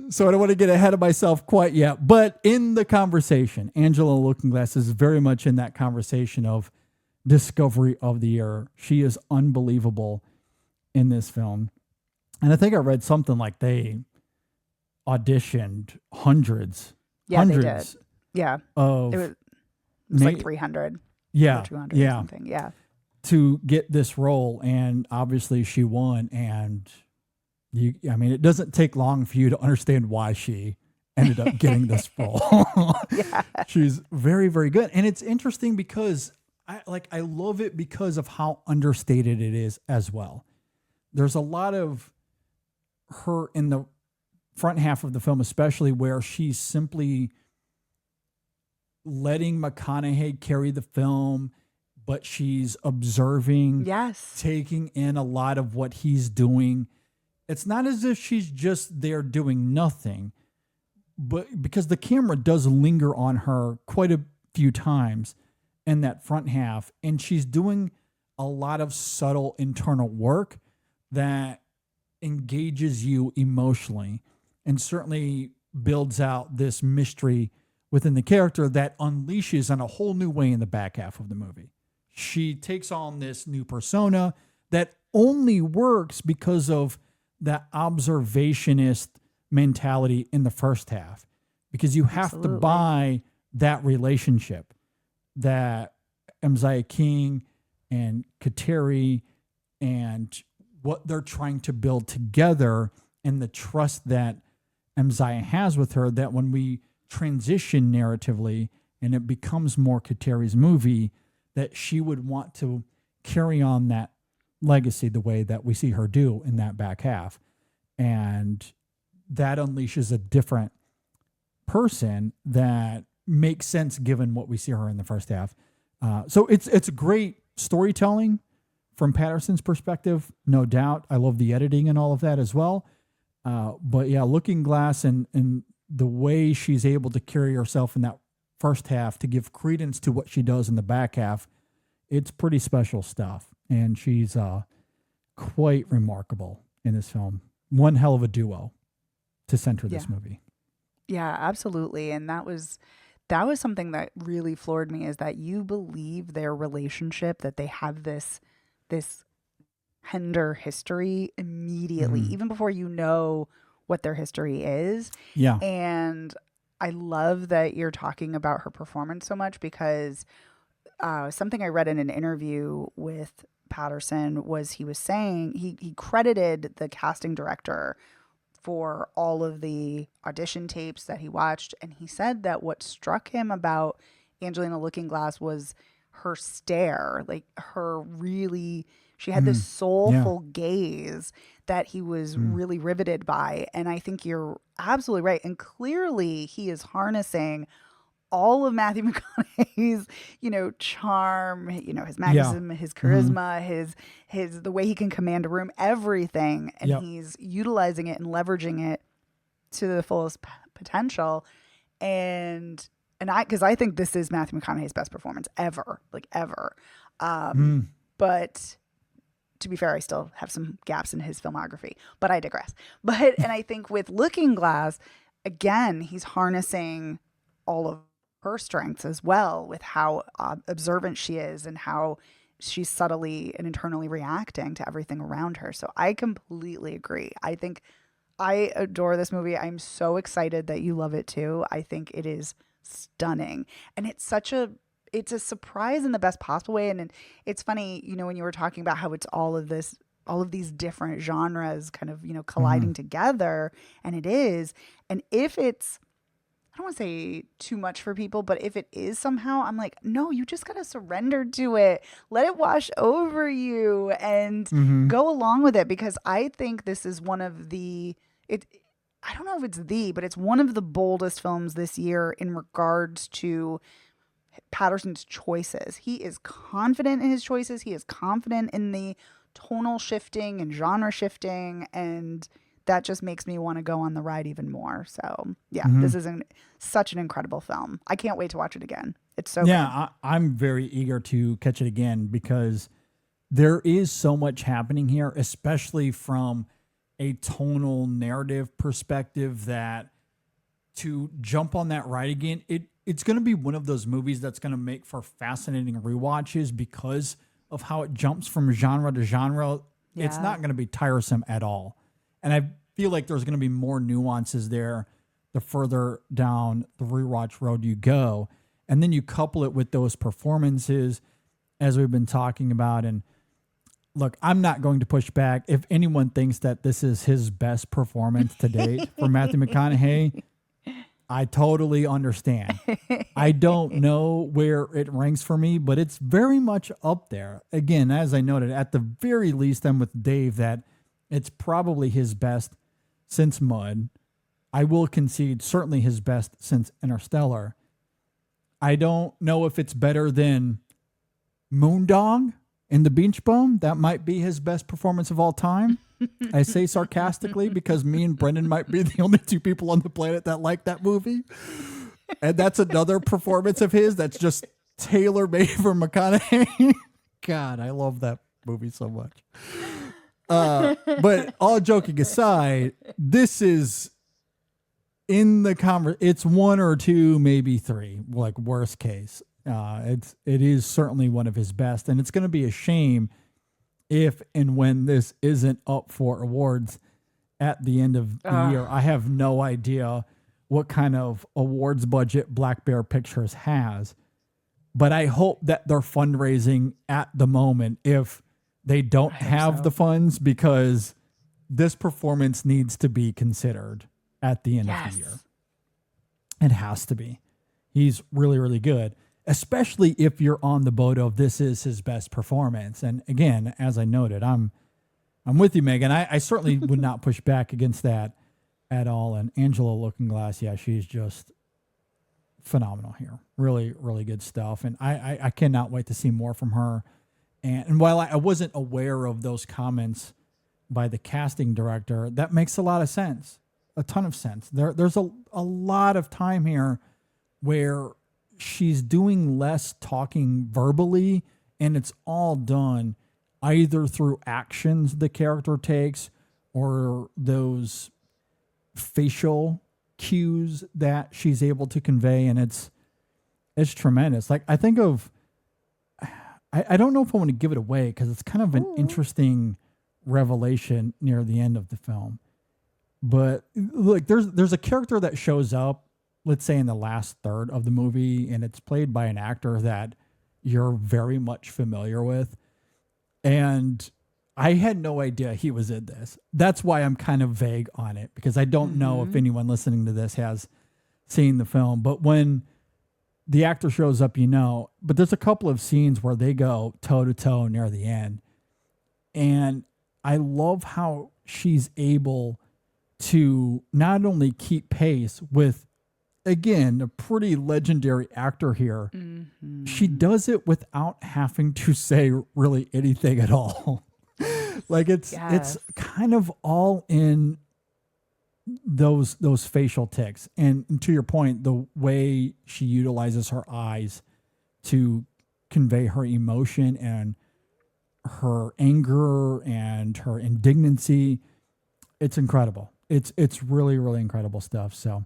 So I don't want to get ahead of myself quite yet. But in the conversation, Angela Lookingglass is very much in that conversation of discovery of the year. She is unbelievable in this film. And I think I read something like they auditioned hundreds. Yeah, they did. Yeah. Of it was like 300. Yeah. Or 200 or something. Yeah. To get this role, and obviously she won. And it doesn't take long for you to understand why she ended up getting this role. Yeah. She's very, very good. And it's interesting because I love it because of how understated it is as well. There's a lot of her in the front half of the film, especially where she's simply letting McConaughey carry the film, but she's observing, taking in a lot of what he's doing. It's not as if she's just there doing nothing, but because the camera does linger on her quite a few times in that front half, and she's doing a lot of subtle internal work that engages you emotionally and certainly builds out this mystery within the character that unleashes in a whole new way in the back half of the movie. She takes on this new persona that only works because of that observationist mentality in the first half, because you have to buy that relationship that Amziah King and Kateri and what they're trying to build together, and the trust that Amziah has with her, that when we transition narratively and it becomes more Kateri's movie, that she would want to carry on that legacy the way that we see her do in that back half. And that unleashes a different person that makes sense given what we see her in the first half. So it's great storytelling from Patterson's perspective, no doubt. I love the editing and all of that as well. But yeah, Lookingglass and the way she's able to carry herself in that first half to give credence to what she does in the back half, it's pretty special stuff. And she's quite remarkable in this film. One hell of a duo to center this movie. Yeah, absolutely. And that was something that really floored me, is that you believe their relationship, that they have this tender history immediately, even before you know what their history is. Yeah. And I love that you're talking about her performance so much, because something I read in an interview with Patterson was he was saying he credited the casting director for all of the audition tapes that he watched, and he said that what struck him about Angelina Lookingglass was her stare, like she had this soulful gaze that he was really riveted by. And I think you're absolutely right. And clearly he is harnessing all of Matthew McConaughey's, charm, his magnetism, his charisma, his the way he can command a room, everything, and he's utilizing it and leveraging it to the fullest potential. And because I think this is Matthew McConaughey's best performance ever, like ever. But to be fair, I still have some gaps in his filmography, but I digress. And I think with Looking Glass, again, he's harnessing all of her strengths as well with how observant she is and how she's subtly and internally reacting to everything around her. So I completely agree. I think I adore this movie. I'm so excited that you love it too. I think it is stunning. And it's a surprise in the best possible way. And it's funny, when you were talking about how it's all of these different genres kind of, colliding together, and it is. And if it's, I don't want to say too much for people, but if it is somehow, I'm like, no, you just got to surrender to it. Let it wash over you and go along with it, because I think this is one of I don't know if it's but it's one of the boldest films this year in regards to Patterson's choices. He is confident in his choices. He is confident in the tonal shifting and genre shifting, and that just makes me want to go on the ride even more. So yeah, this is such an incredible film. I can't wait to watch it again. It's so good. I'm very eager to catch it again, because there is so much happening here, especially from a tonal narrative perspective, that to jump on that ride again, it's going to be one of those movies that's going to make for fascinating rewatches because of how it jumps from genre to genre. Yeah. It's not going to be tiresome at all. And I feel like there's going to be more nuances there the further down the rewatch road you go. And then you couple it with those performances, as we've been talking about. And look, I'm not going to push back. If anyone thinks that this is his best performance to date for Matthew McConaughey, I totally understand. I don't know where it ranks for me, but it's very much up there. Again, as I noted, at the very least, I'm with Dave that it's probably his best since Mud. I will concede certainly his best since Interstellar. I don't know if it's better than Moondog in The Beach Bum. That might be his best performance of all time. I say sarcastically because me and Brendan might be the only two people on the planet that like that movie. And that's another performance of his that's just tailor-made for McConaughey. God, I love that movie so much. But all joking aside, this is in the it's one or two, maybe three, like worst case. It is certainly one of his best, and it's going to be a shame if and when this isn't up for awards at the end of the year. I have no idea what kind of awards budget Black Bear Pictures has, but I hope that they're fundraising at the moment if they don't have the funds, because this performance needs to be considered at the end of the year. It has to be. He's really, really good, especially if you're on the boat of this is his best performance. And again, as I noted, I'm with you, Megan. I certainly would not push back against that at all. And Angela Looking Glass, yeah, she's just phenomenal here. Really, really good stuff. And I cannot wait to see more from her. And while I wasn't aware of those comments by the casting director, that makes a lot of sense. A ton of sense. There's a lot of time here where she's doing less talking verbally, and it's all done either through actions the character takes or those facial cues that she's able to convey, and it's tremendous. Like, I think of, I don't know if I want to give it away because it's kind of an interesting revelation near the end of the film. But look, there's a character that shows up, let's say in the last third of the movie, and it's played by an actor that you're very much familiar with. And I had no idea he was in this. That's why I'm kind of vague on it, because I don't know if anyone listening to this has seen the film. But when the actor shows up, but there's a couple of scenes where they go toe to toe near the end. And I love how she's able to not only keep pace with again, a pretty legendary actor here. Mm-hmm. She does it without having to say really anything at all. Like it's kind of all in those facial tics. And to your point, the way she utilizes her eyes to convey her emotion and her anger and her indignancy, it's incredible. It's really, really incredible stuff. So,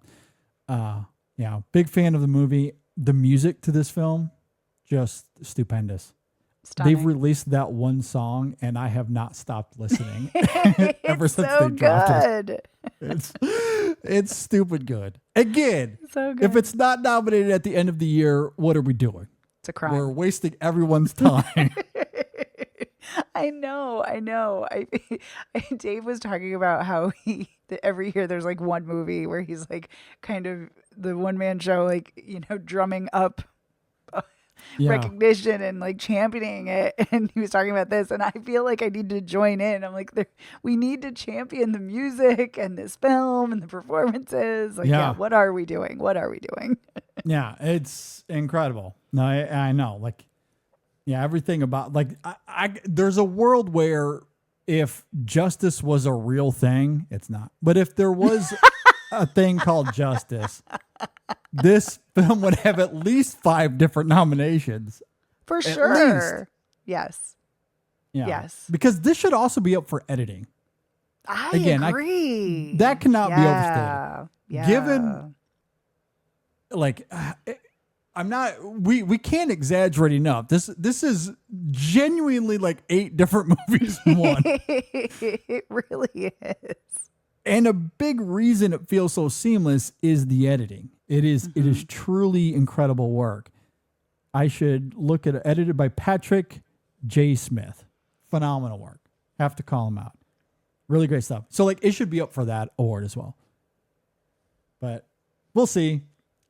yeah, big fan of the movie. The music to this film, just stupendous. Stunning. They've released that one song, and I have not stopped listening ever since so they dropped good. it. It's stupid good. Again, So good. if it's not nominated at the end of the year, what are we doing? It's a crime. We're wasting everyone's time. I know. Dave was talking about how every year there's like one movie where he's like kind of the one man show, like, you know, drumming up Yeah. recognition and like championing it. And he was talking about this, and I feel like I need to join in. I'm like, we need to champion the music and this film and the performances. Like, yeah, what are we doing? Yeah, it's incredible. No, I know. Like, yeah, everything about like there's a world where if justice was a real thing, it's not. But if there was a thing called justice, this film would have at least 5 different nominations. For at sure. least. Yes. Yeah. Yes. Because this should also be up for editing. I agree. That cannot be overstated. Yeah. Given, like, we can't exaggerate enough. This is genuinely like 8 different movies in one. It really is. And a big reason it feels so seamless is the editing. It is truly incredible work. I should look at it, edited by Patrick J. Smith. Phenomenal work. Have to call him out. Really great stuff. So like it should be up for that award as well. But we'll see.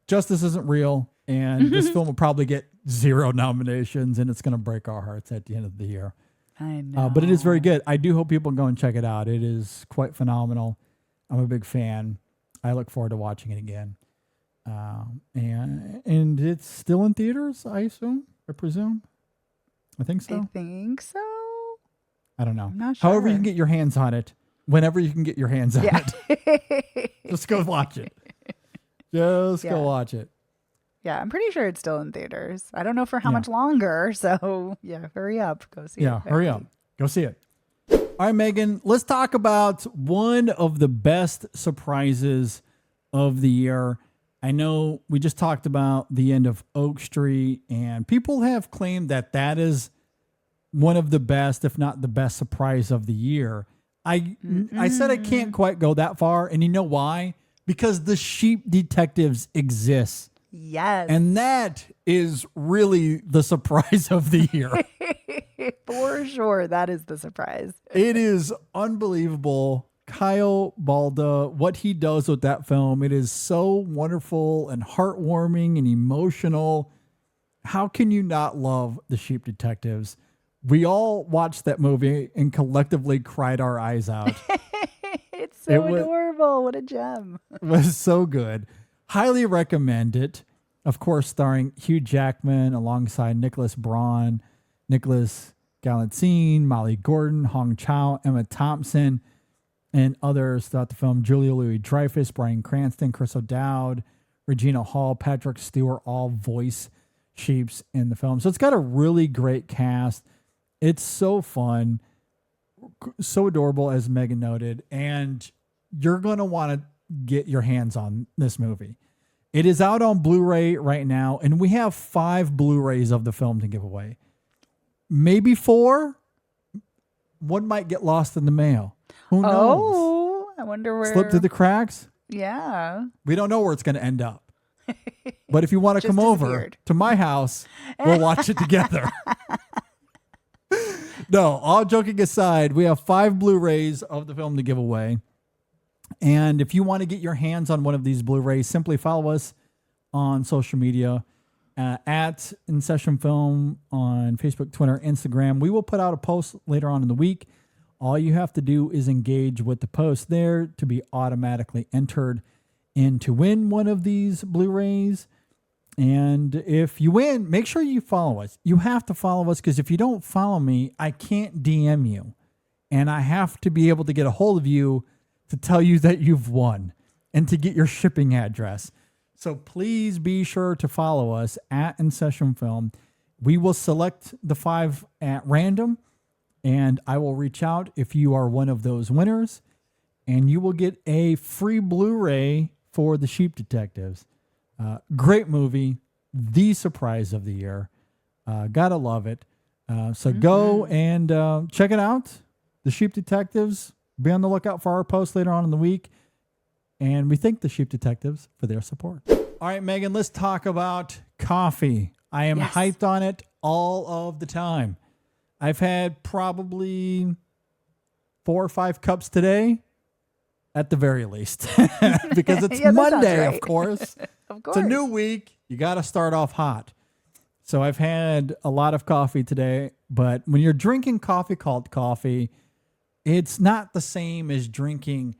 Justice isn't real, and this film will probably get 0 nominations, and it's going to break our hearts at the end of the year. I know. But it is very good. I do hope people go and check it out. It is quite phenomenal. I'm a big fan. I look forward to watching it again. And it's still in theaters, I presume. I think so. I think so. I don't know. I'm not sure. However you can get your hands on it, whenever you can get your hands on it, just go watch it. Go watch it. Yeah, I'm pretty sure it's still in theaters. I don't know for how much longer. So, yeah, hurry up. Go see it. Yeah, hurry up. Go see it. All right, Megan, let's talk about one of the best surprises of the year. I know we just talked about the end of Oak Street, and people have claimed that is one of the best, if not the best surprise of the year. I said I can't quite go that far, and you know why? Because the Sheep Detectives exists. Yes. And that is really the surprise of the year. For sure. That is the surprise. It is unbelievable. Kyle Balda, what he does with that film, it is so wonderful and heartwarming and emotional. How can you not love the Sheep Detectives? We all watched that movie and collectively cried our eyes out. It's so adorable. What a gem. It was so good. Highly recommend it. Of course, starring Hugh Jackman alongside Nicholas Braun, Nicholas Galantine, Molly Gordon, Hong Chow, Emma Thompson, and others throughout the film. Julia Louis-Dreyfus, Bryan Cranston, Chris O'Dowd, Regina Hall, Patrick Stewart, all voice Sheeps in the film. So it's got a really great cast. It's so fun, so adorable, as Megan noted, and you're going to want to get your hands on this movie. It is out on Blu-ray right now, and we have 5 Blu-rays of the film to give away. Maybe 4. One might get lost in the mail. Who knows? Oh, I wonder where. Slip through the cracks? Yeah. We don't know where it's going to end up. But if you want to come over to my house, we'll watch it together. No, all joking aside, we have 5 Blu-rays of the film to give away. And if you want to get your hands on one of these Blu-rays, simply follow us on social media at In Session Film on Facebook, Twitter, Instagram. We will put out a post later on in the week. All you have to do is engage with the post there to be automatically entered in to win one of these Blu-rays. And if you win, make sure you follow us. You have to follow us, because if you don't follow me, I can't DM you. And I have to be able to get a hold of you to tell you that you've won and to get your shipping address. So please be sure to follow us at In Session Film. We will select the 5 at random, and I will reach out if you are one of those winners, and you will get a free Blu-ray for The Sheep Detectives. Great movie, the surprise of the year. Gotta love it. So go and check it out. The Sheep Detectives. Be on the lookout for our post later on in the week. And we thank the Sheep Detectives for their support. All right, Megan, let's talk about coffee. I am hyped on it all of the time. I've had probably 4 or 5 cups today, at the very least, because it's Monday, of course. Of course. It's a new week. You got to start off hot. So I've had a lot of coffee today, but when you're drinking coffee called coffee, it's not the same as drinking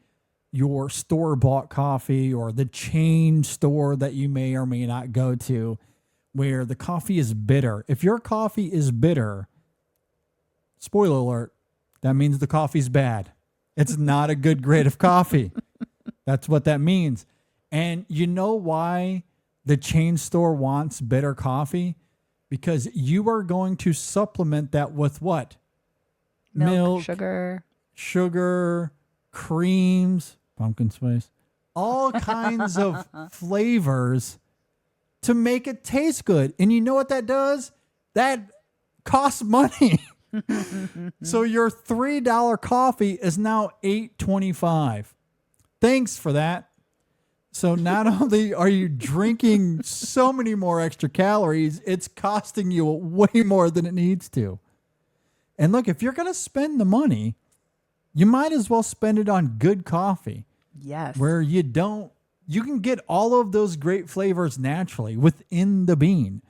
your store-bought coffee or the chain store that you may or may not go to, where the coffee is bitter. If your coffee is bitter, spoiler alert, that means the coffee's bad. It's not a good grade of coffee. That's what that means. And you know why the chain store wants bitter coffee? Because you are going to supplement that with what? Milk, sugar, creams, pumpkin spice, all kinds of flavors to make it taste good. And you know what that does? That costs money. So your $3 coffee is now $8.25. Thanks for that. So not only are you drinking so many more extra calories, it's costing you way more than it needs to. And look, if you're going to spend the money, you might as well spend it on good coffee. Yes. Where you can get all of those great flavors naturally within the bean.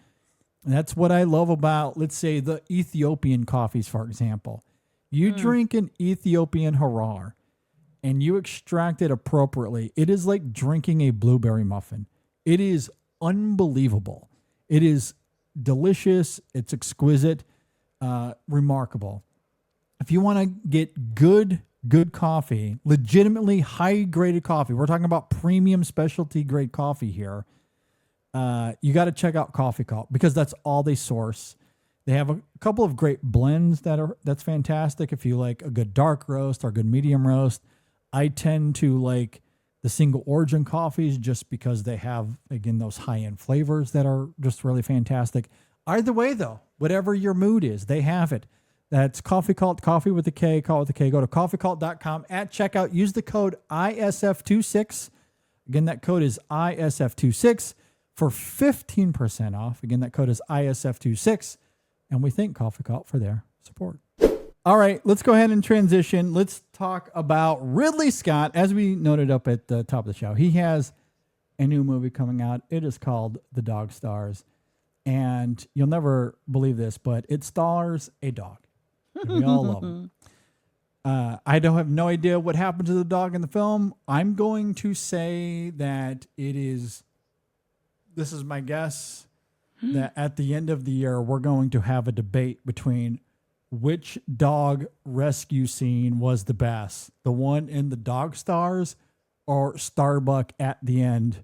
And that's what I love about, let's say, the Ethiopian coffees, for example. You drink an Ethiopian Harar and you extract it appropriately. It is like drinking a blueberry muffin. It is unbelievable. It is delicious. It's exquisite, remarkable. If you want to get good coffee, legitimately high-graded coffee, we're talking about premium specialty grade coffee here, you got to check out Coffee Cult, because that's all they source. They have a couple of great blends that's fantastic. If you like a good dark roast or a good medium roast, I tend to like the single origin coffees just because they have, again, those high-end flavors that are just really fantastic. Either way, though, whatever your mood is, they have it. That's Coffee Cult, coffee with a K, call with a K. Go to coffeecult.com at checkout. Use the code ISF26. Again, that code is ISF26 for 15% off. Again, that code is ISF26. And we thank Coffee Cult for their support. All right, let's go ahead and transition. Let's talk about Ridley Scott. As we noted up at the top of the show, he has a new movie coming out. It is called The Dog Stars. And you'll never believe this, but it stars a dog. We all love him. I don't have no idea what happened to the dog in the film. I'm going to say that this is my guess, that at the end of the year, we're going to have a debate between which dog rescue scene was the best. The one in The Dog Stars or Starbuck at the end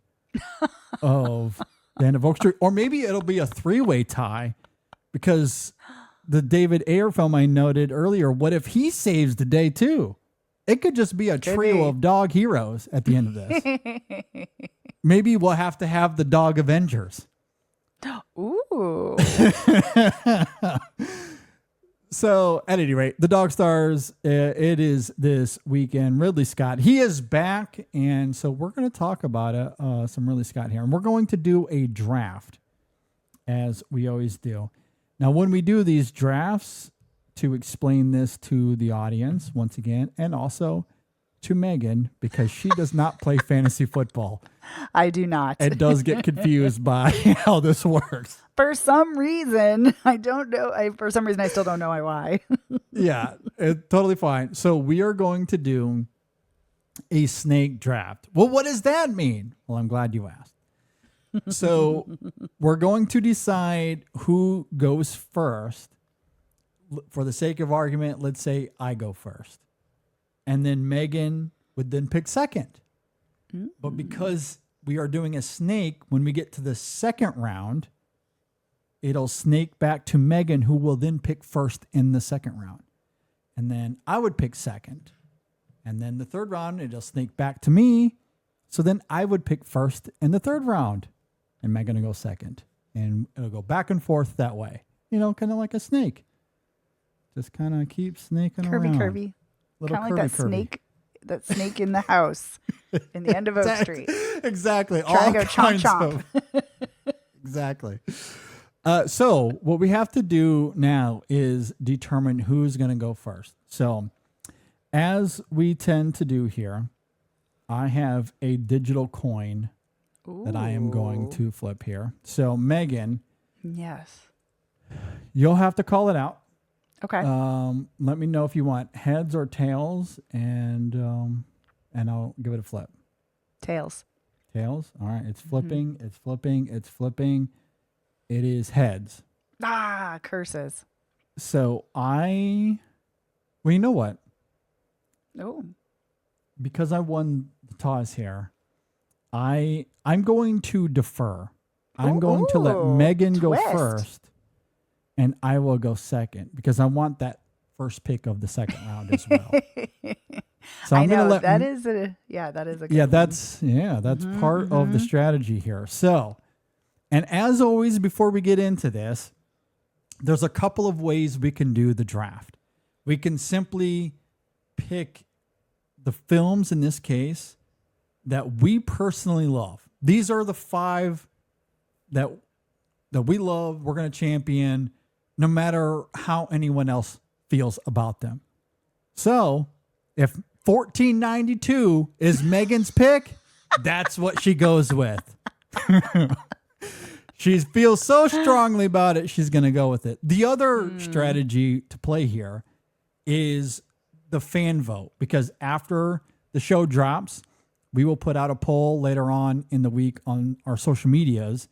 of the end of Oak Street. Or maybe it'll be a 3-way tie, because the David Ayer film I noted earlier, what if he saves the day too? It could just be a trio of dog heroes at the end of this. Maybe we'll have to have the Dog Avengers. Ooh. So at any rate, The Dog Stars, it is this weekend. Ridley Scott, he is back. And so we're going to talk about some Ridley Scott here. And we're going to do a draft, as we always do. Now, when we do these drafts, to explain this to the audience once again, and also to Megan, because she does not play fantasy football. I do not. And does get confused by how this works. For some reason, I don't know. For some reason, I still don't know why. Yeah, totally fine. So we are going to do a snake draft. Well, what does that mean? Well, I'm glad you asked. So we're going to decide who goes first. For the sake of argument, let's say I go first. And then Megan would then pick second. But because we are doing a snake, when we get to the second round, it'll snake back to Megan, who will then pick first in the second round. And then I would pick second. And then the third round, it'll snake back to me. So then I would pick first in the third round. And Megan will go second. And it'll go back and forth that way. You know, kind of like a snake. Just kind of keep snaking around. Curvy. Little Kind of like that snake in the house in the end of Oak Street. Exactly. Trying to go chomp chomp. Exactly. So what we have to do now is determine who's going to go first. So as we tend to do here, I have a digital coin that I am going to flip here. So Megan, Yes. you'll have to call it out. Okay. Let me know if you want heads or tails, and I'll give it a flip. Tails. Tails. All right. It's flipping. It's flipping. It's flipping. It is heads. Ah, curses. So well, you know what? Oh. Because I won the toss here, I'm going to defer. I'm going to let Megan go twist. first, and I will go second because I want that first pick of the second round as well. So I'm going to let that is a good yeah, one. that's part of the strategy here. So, and as always, before we get into this, there's a couple of ways we can do the draft. We can simply pick the films in this case that we personally love. These are the 5 that we love, we're going to champion, no matter how anyone else feels about them. So, if 1492 is Megan's pick, that's what she goes with. She feels so strongly about it, she's going to go with it. The other strategy to play here is the fan vote, because after the show drops, we will put out a poll later on in the week on our social medias,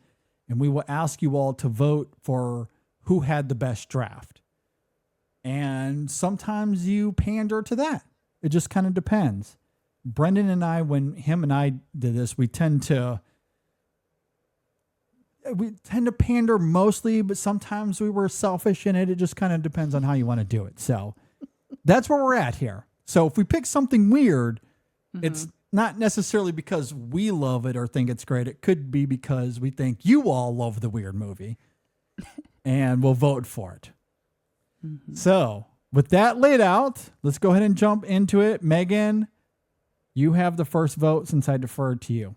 and we will ask you all to vote for who had the best draft. And sometimes you pander to that. It just kind of depends. Brendan and I, when him and I did this, we tend to pander mostly, but sometimes we were selfish in it. It just kind of depends on how you want to do it. So that's where we're at here. So if we pick something weird, it's not necessarily because we love it or think it's great. It could be because we think you all love the weird movie and we'll vote for it. So with that laid out, let's go ahead and jump into it. Megan, you have the first vote since I deferred to you.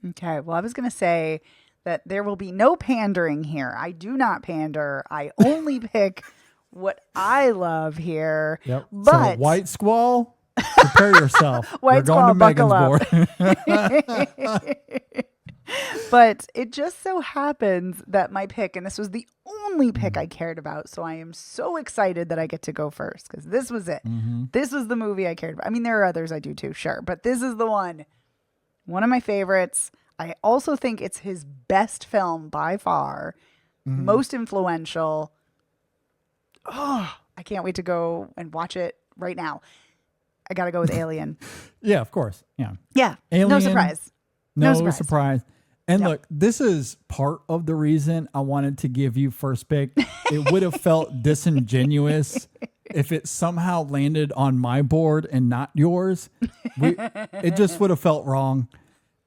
Okay. Well, I was going to say that there will be no pandering here. I do not pander. I only pick what I love here. Yep. But so White Squall, prepare yourself. White We're going Squall, to Megan's buckle board. But it just so happens that my pick, and this was the only pick I cared about, so I am so excited that I get to go first because this was it. This was the movie I cared about. I mean, there are others I do too, sure, but this is the one. One of my favorites. I also think it's his best film by far, most influential. Oh, I can't wait to go and watch it right now. I got to go with Alien. Yeah, of course. Yeah. Yeah. Alien, no surprise. No surprise. And look, this is part of the reason I wanted to give you first pick. It would have felt disingenuous if it somehow landed on my board and not yours. It just would have felt wrong.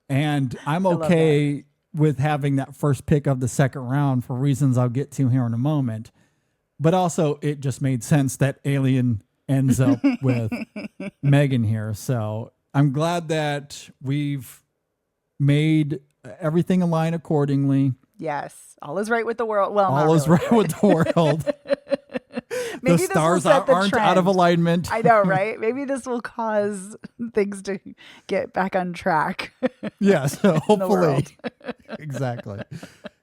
And I'm okay with having that first pick of the second round for reasons I'll get to here in a moment. But also, it just made sense that Alien ends up with Megan here. So I'm glad that we've made everything align accordingly. Yes. All is right with the world. Well, all is right with the world. Maybe the stars aren't trend. out of alignment. I know, right? Maybe this will cause things to get back on track. Yes, hopefully. Exactly.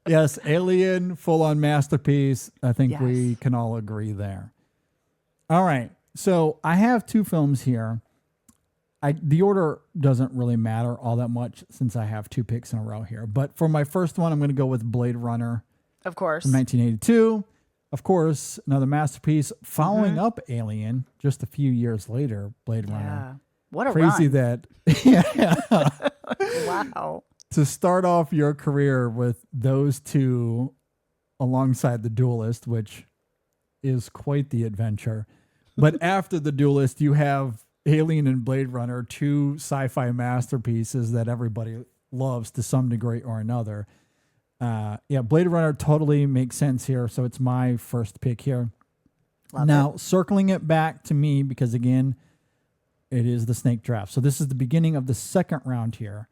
Yes, Alien, full-on masterpiece. I think we can all agree there. All right. So I have 2 films here. the order doesn't really matter all that much since I have 2 picks in a row here. But for my first one, I'm going to go with Blade Runner. Of course. From 1982. Of course, another masterpiece. Following up Alien just a few years later, Blade Runner. What a Crazy run. that. Wow. To start off your career with those two alongside The Duelist, which is quite the adventure. But after The Duelist, you have Alien and Blade Runner, 2 sci-fi masterpieces that everybody loves to some degree or another. Blade Runner totally makes sense here. So it's my first pick here. Now, circling it back to me, because again, it is the snake draft. So this is the beginning of the second round here.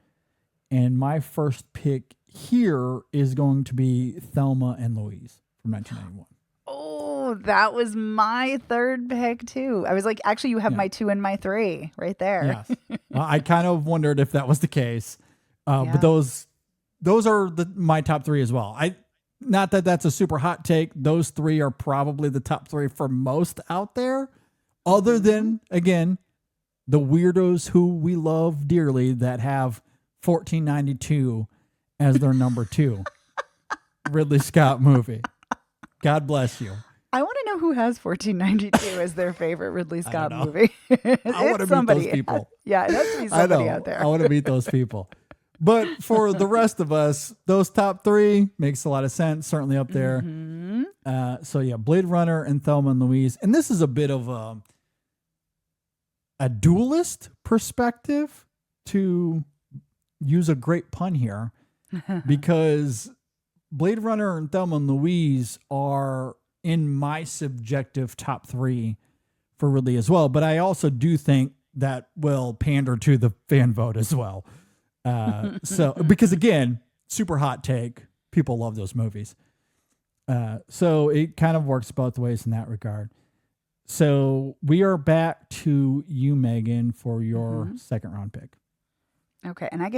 And my first pick here is going to be Thelma and Louise from 1991. Oh, that was my third pick too. I was like, actually, you have my 2 and my 3 right there. Yes. Well, I kind of wondered if that was the case. But those are my top 3 as well. Not that that's a super hot take. Those 3 are probably the top 3 for most out there, other than, again, the weirdos who we love dearly that have 1492 as their number 2 Ridley Scott movie. God bless you. I want to know who has 1492 as their favorite Ridley Scott movie. I want to meet those people. It has to be somebody out there. I want to meet those people. But for the rest of us, those top 3 makes a lot of sense. Certainly up there. Blade Runner and Thelma and Louise. And this is a bit of a duelist perspective, to use a great pun here, because Blade Runner and Thelma and Louise are in my subjective top 3 for Ridley as well. But I also do think that will pander to the fan vote as well. Because again, super hot take. People love those movies. So it kind of works both ways in that regard. So we are back to you, Megan, for your second round pick. Okay, and I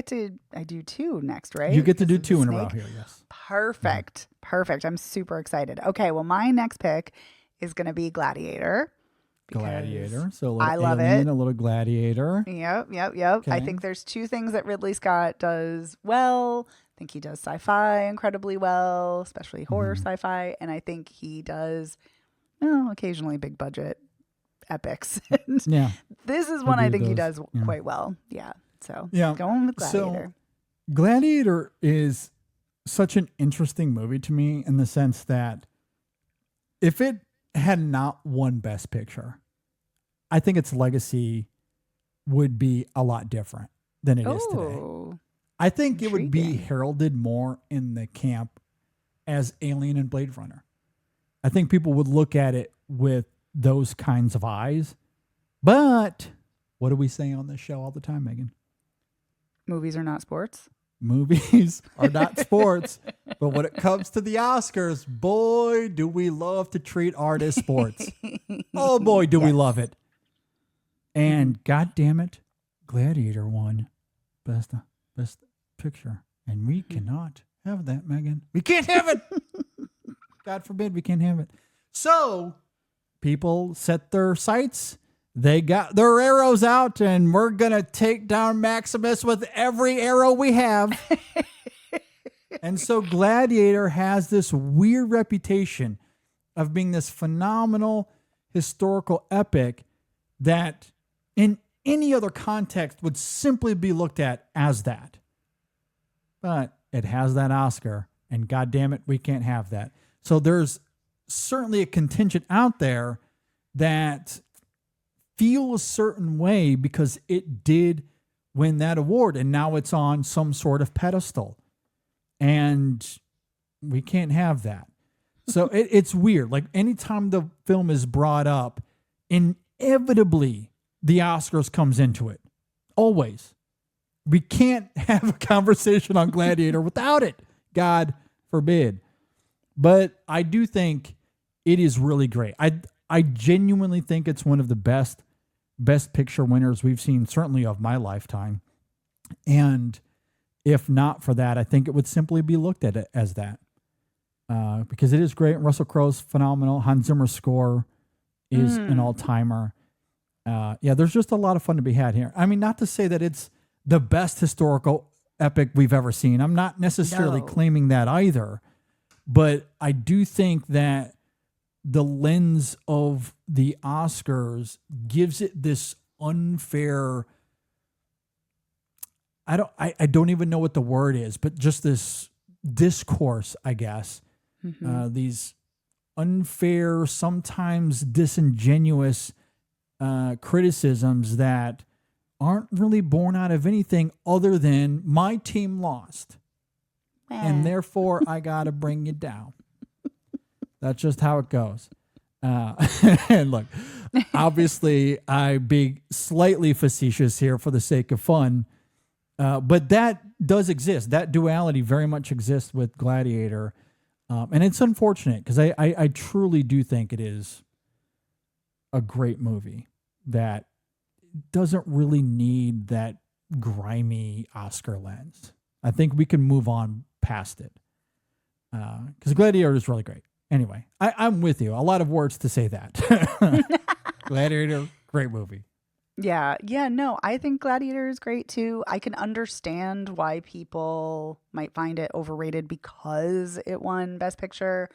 do 2 next, right? You get to do 2 in a row here, yes. Perfect. Perfect. I'm super excited. Okay, well, my next pick is going to be Gladiator. Gladiator. So a little I love Alien, it. a little Gladiator. Yep. Okay. I think there's 2 things that Ridley Scott does well. I think he does sci-fi incredibly well, especially horror sci-fi. And I think he does, occasionally big budget epics. This is one I think he does quite well. Yeah. So going with Gladiator. So Gladiator is such an interesting movie to me in the sense that if it had not won Best Picture, I think its legacy would be a lot different than it is today. I think it would be heralded more in the camp as Alien and Blade Runner. I think people would look at it with those kinds of eyes. But what do we say on this show all the time, Megan? Movies are not sports. Movies are not sports. But when it comes to the Oscars, boy, do we love to treat art as sports. Oh, boy, do we love it. And God damn it, Gladiator won Best Picture. And we cannot have that, Megan. We can't have it. God forbid we can't have it. So people set their sights. They got their arrows out, and we're going to take down Maximus with every arrow we have. And so Gladiator has this weird reputation of being this phenomenal historical epic that in any other context would simply be looked at as that. But it has that Oscar, and God damn it, we can't have that. So there's certainly a contingent out there that feel a certain way because it did win that award, and now it's on some sort of pedestal, and we can't have that. So it's weird. Like anytime the film is brought up, inevitably the Oscars comes into it. Always. We can't have a conversation on Gladiator without it. God forbid. But I do think it is really great. I genuinely think it's one of the best picture winners we've seen, certainly of my lifetime. And if not for that, I think it would simply be looked at it as that. Because it is great. Russell Crowe's phenomenal. Hans Zimmer's score is an all-timer. Yeah, there's just a lot of fun to be had here. I mean, not to say that it's the best historical epic we've ever seen. I'm not necessarily No. claiming that either, but I do think that the lens of the Oscars gives it this unfair. I don't even know what the word is, but just this discourse, I guess. These unfair, sometimes disingenuous criticisms that aren't really born out of anything other than my team lost. And therefore, I got to bring you down. That's just how it goes. And look, obviously, I be slightly facetious here for the sake of fun. But that does exist. That duality very much exists with Gladiator. And it's unfortunate because I truly do think it is a great movie that doesn't really need that grimy Oscar lens. I think we can move on past it because Gladiator is really great. Anyway, I'm with you. A lot of words to say that. Gladiator, great movie. Yeah. No, I think Gladiator is great too. I can understand why people might find it overrated because it won Best Picture,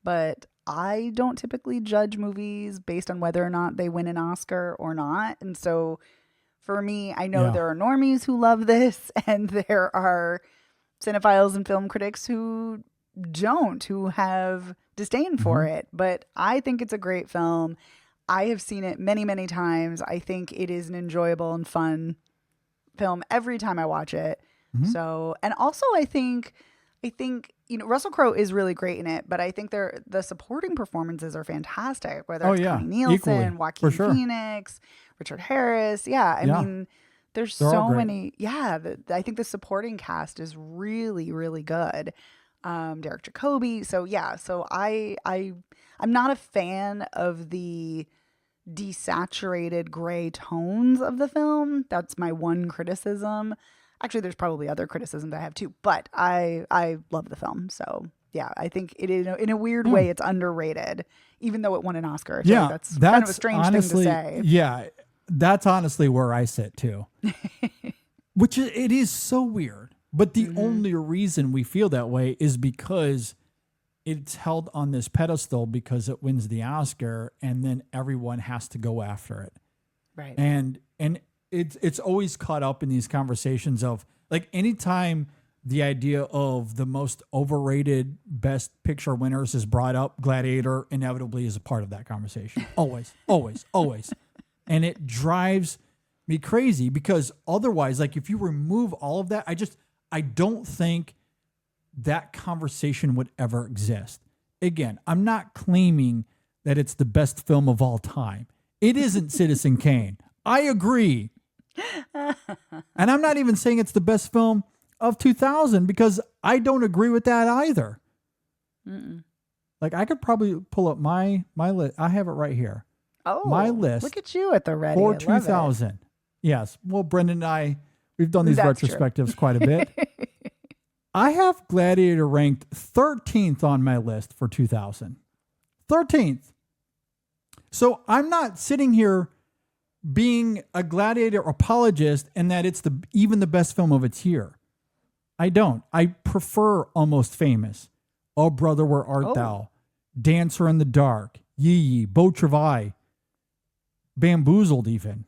but I don't typically judge movies based on whether or not they win an Oscar or not. And so for me, I know there are normies who love this, and there are cinephiles and film critics who don't, who have disdain for it. But I think it's a great film. I have seen it many, many times. I think it is an enjoyable and fun film every time I watch it. So, and also I think, Russell Crowe is really great in it, but I think the supporting performances are fantastic. Whether it's Connie Nielsen, Equally, Joaquin for sure. Phoenix, Richard Harris. I mean, there's They're all so great. many. I think the supporting cast is really, really good. Derek Jacobi. So I'm not a fan of the desaturated gray tones of the film. That's my one criticism. Actually, there's probably other criticisms I have too, but I love the film. So yeah, I think it is, in a weird way, it's underrated, even though it won an Oscar. I feel like that's kind of a strange honestly, thing to say. Yeah, that's honestly where I sit too. Which it is so weird. But the only reason we feel that way is because it's held on this pedestal because it wins the Oscar, and then everyone has to go after it. Right. And it's always caught up in these conversations of, like, anytime the idea of the most overrated Best Picture winners is brought up, Gladiator inevitably is a part of that conversation. Always, always, always. And it drives me crazy because otherwise, like, if you remove all of that, I don't think that conversation would ever exist. Again, I'm not claiming that it's the best film of all time. It isn't Citizen Kane. I agree. And I'm not even saying it's the best film of 2000 because I don't agree with that either. Like, I could probably pull up my list. I have it right here. Oh, my list. Look at you at the ready. For I love it. 2000. Yes. Well, Brendan and I, we've done these That's retrospectives quite a bit. I have Gladiator ranked 13th on my list for 2000. 13th. So I'm not sitting here being a Gladiator apologist and that it's even the best film of its year. I don't. I prefer Almost Famous, Oh Brother, Where Art Thou, Dancer in the Dark, Yee Yee, Beau Travail, Bamboozled even,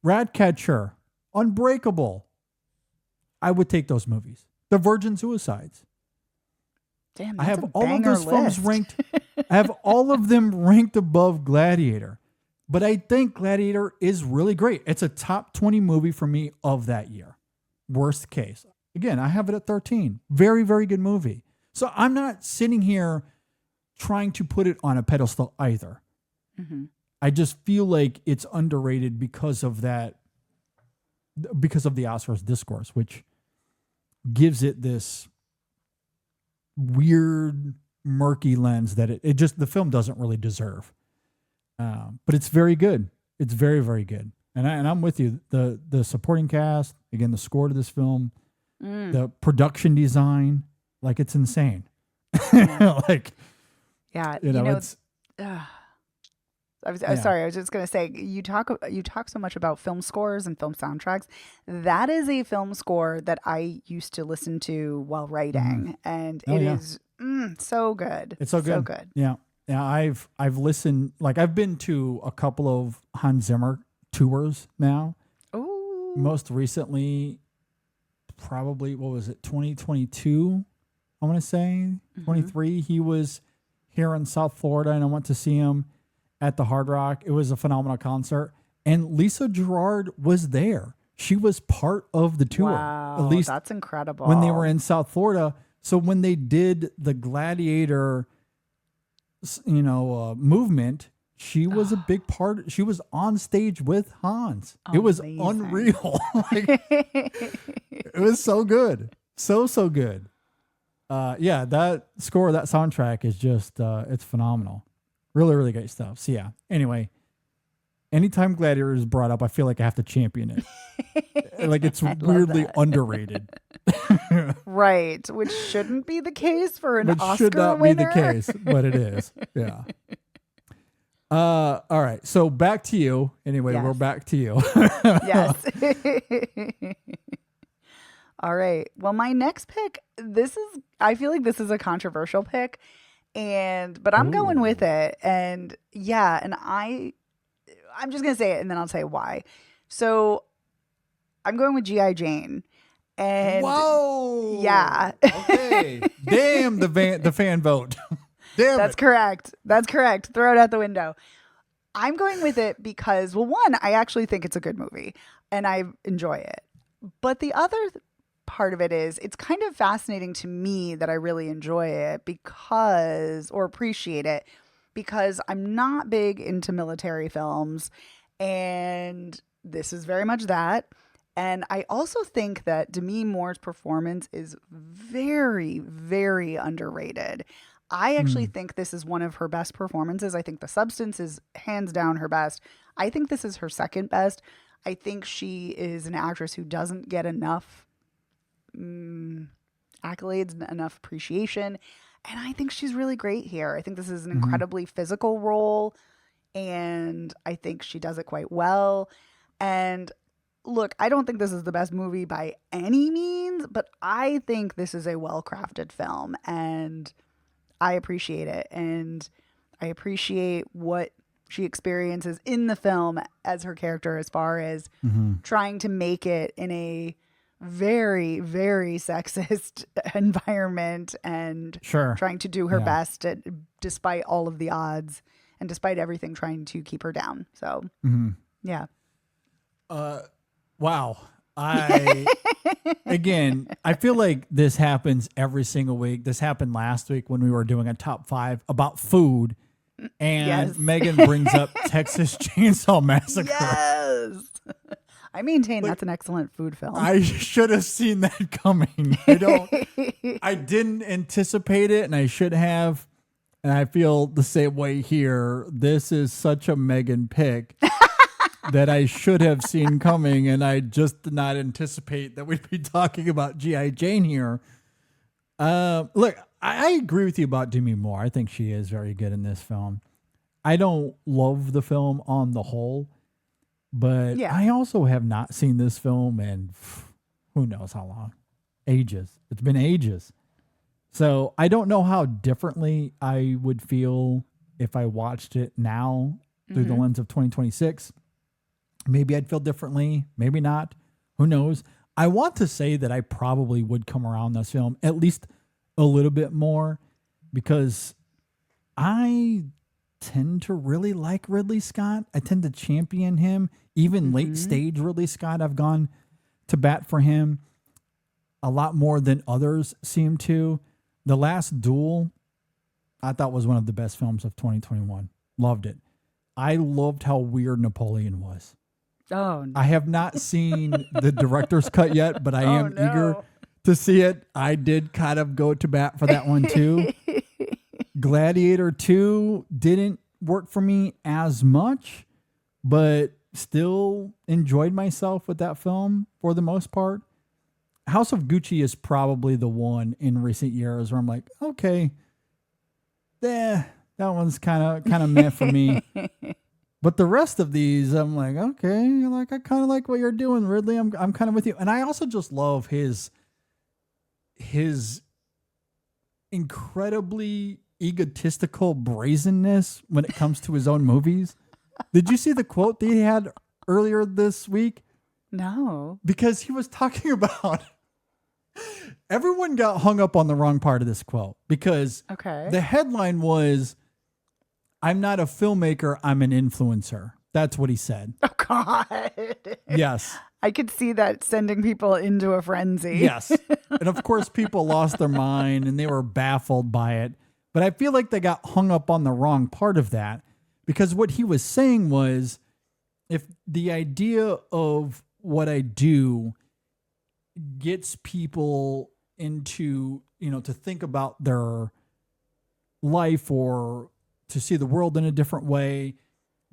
Ratcatcher, Unbreakable. I would take those movies. The Virgin Suicides. Damn, I that's have a all of banger those films list. ranked. I have all of them ranked above Gladiator. But I think Gladiator is really great. It's a top 20 movie for me of that year. Worst case. Again, I have it at 13. Very, very good movie. So I'm not sitting here trying to put it on a pedestal either. I just feel like it's underrated because of that, because of the Oscars discourse, which gives it this weird, murky lens that it just, the film doesn't really deserve. But it's very good. It's very, very good. And I'm with you. The supporting cast, again, the score to this film, the production design, like, it's insane. Like, Yeah, it's Sorry, I was just gonna say you talk so much about film scores and film soundtracks. That is a film score that I used to listen to while writing, and it is so good. It's so good. So good. Yeah. Yeah. I've listened, like I've been to a couple of Hans Zimmer tours now. Ooh. Most recently, probably, what was it, 2022? I want to say 23. He was here in South Florida, and I went to see him at the Hard Rock. It was a phenomenal concert, and Lisa Gerrard was there. She was part of the tour. Wow, at least that's incredible. when they were in South Florida. So when they did the Gladiator, movement, she was a big part. She was on stage with Hans. It was unreal. It was so good. So good. Yeah, that score, that soundtrack is just, it's phenomenal. Really, really great stuff. So yeah, anyway, anytime Gladiator is brought up, I feel like I have to champion it. Like it's weirdly underrated. Right, which shouldn't be the case for an Oscar should not winner. be the case, but it is. Yeah. All right. So back to you. Anyway, Yes. we're back to you. Yes. All right. Well, my next pick, I feel like this is a controversial pick, but I'm going with it. And yeah, and I'm just going to say it and then I'll say why. So I'm going with G.I. Jane. And Whoa. yeah. Okay. Damn the fan vote. Damn That's it. correct. That's correct. Throw it out the window. I'm going with it because, well, one, I actually think it's a good movie and I enjoy it. But the other part of it is it's kind of fascinating to me that I really enjoy it or appreciate it because I'm not big into military films, and this is very much that. And I also think that Demi Moore's performance is very, very underrated. I actually think this is one of her best performances. I think The Substance is hands down her best. I think this is her second best. I think she is an actress who doesn't get enough accolades, enough appreciation. And I think she's really great here. I think this is an incredibly physical role, and I think she does it quite well. And look, I don't think this is the best movie by any means, but I think this is a well-crafted film, and I appreciate it. And I appreciate what she experiences in the film as her character, as far as trying to make it in a very, very sexist environment and trying to do her best despite all of the odds and despite everything, trying to keep her down. So, yeah. Wow. Again, I feel like this happens every single week. This happened last week when we were doing a top 5 about food, and Megan brings up Texas Chainsaw Massacre. Yes. I maintain that's an excellent food film. I should have seen that coming. I didn't anticipate it, and I should have. And I feel the same way here. This is such a Megan pick that I should have seen coming, and I just did not anticipate that we'd be talking about G.I. Jane here. Look, I agree with you about Demi Moore. I think she is very good in this film. I don't love the film on the whole, but I also have not seen this film in who knows how long. Ages. It's been ages. So I don't know how differently I would feel if I watched it now through the lens of 2026. Maybe I'd feel differently. Maybe not. Who knows? I want to say that I probably would come around this film at least a little bit more, because I tend to really like Ridley Scott. I tend to champion him. Even late stage Ridley Scott, I've gone to bat for him a lot more than others seem to. The Last Duel, I thought, was one of the best films of 2021. Loved it. I loved how weird Napoleon was. Oh, no. I have not seen the director's cut yet, but I am eager to see it. I did kind of go to bat for that one too. Gladiator 2 didn't work for me as much, but still enjoyed myself with that film for the most part. House of Gucci is probably the one in recent years where I'm like, okay, that one's kind of meh for me. But the rest of these, I'm like, okay, like I kind of like what you're doing, Ridley. I'm kind of with you. And I also just love his incredibly egotistical brazenness when it comes to his own movies. Did you see the quote that he had earlier this week? No. Because he was talking about everyone got hung up on the wrong part of this quote because the headline was, I'm not a filmmaker, I'm an influencer. That's what he said. Oh, God. Yes. I could see that sending people into a frenzy. Yes. And of course, people lost their mind and they were baffled by it. But I feel like they got hung up on the wrong part of that because what he was saying was, if the idea of what I do gets people into, to think about their life or to see the world in a different way,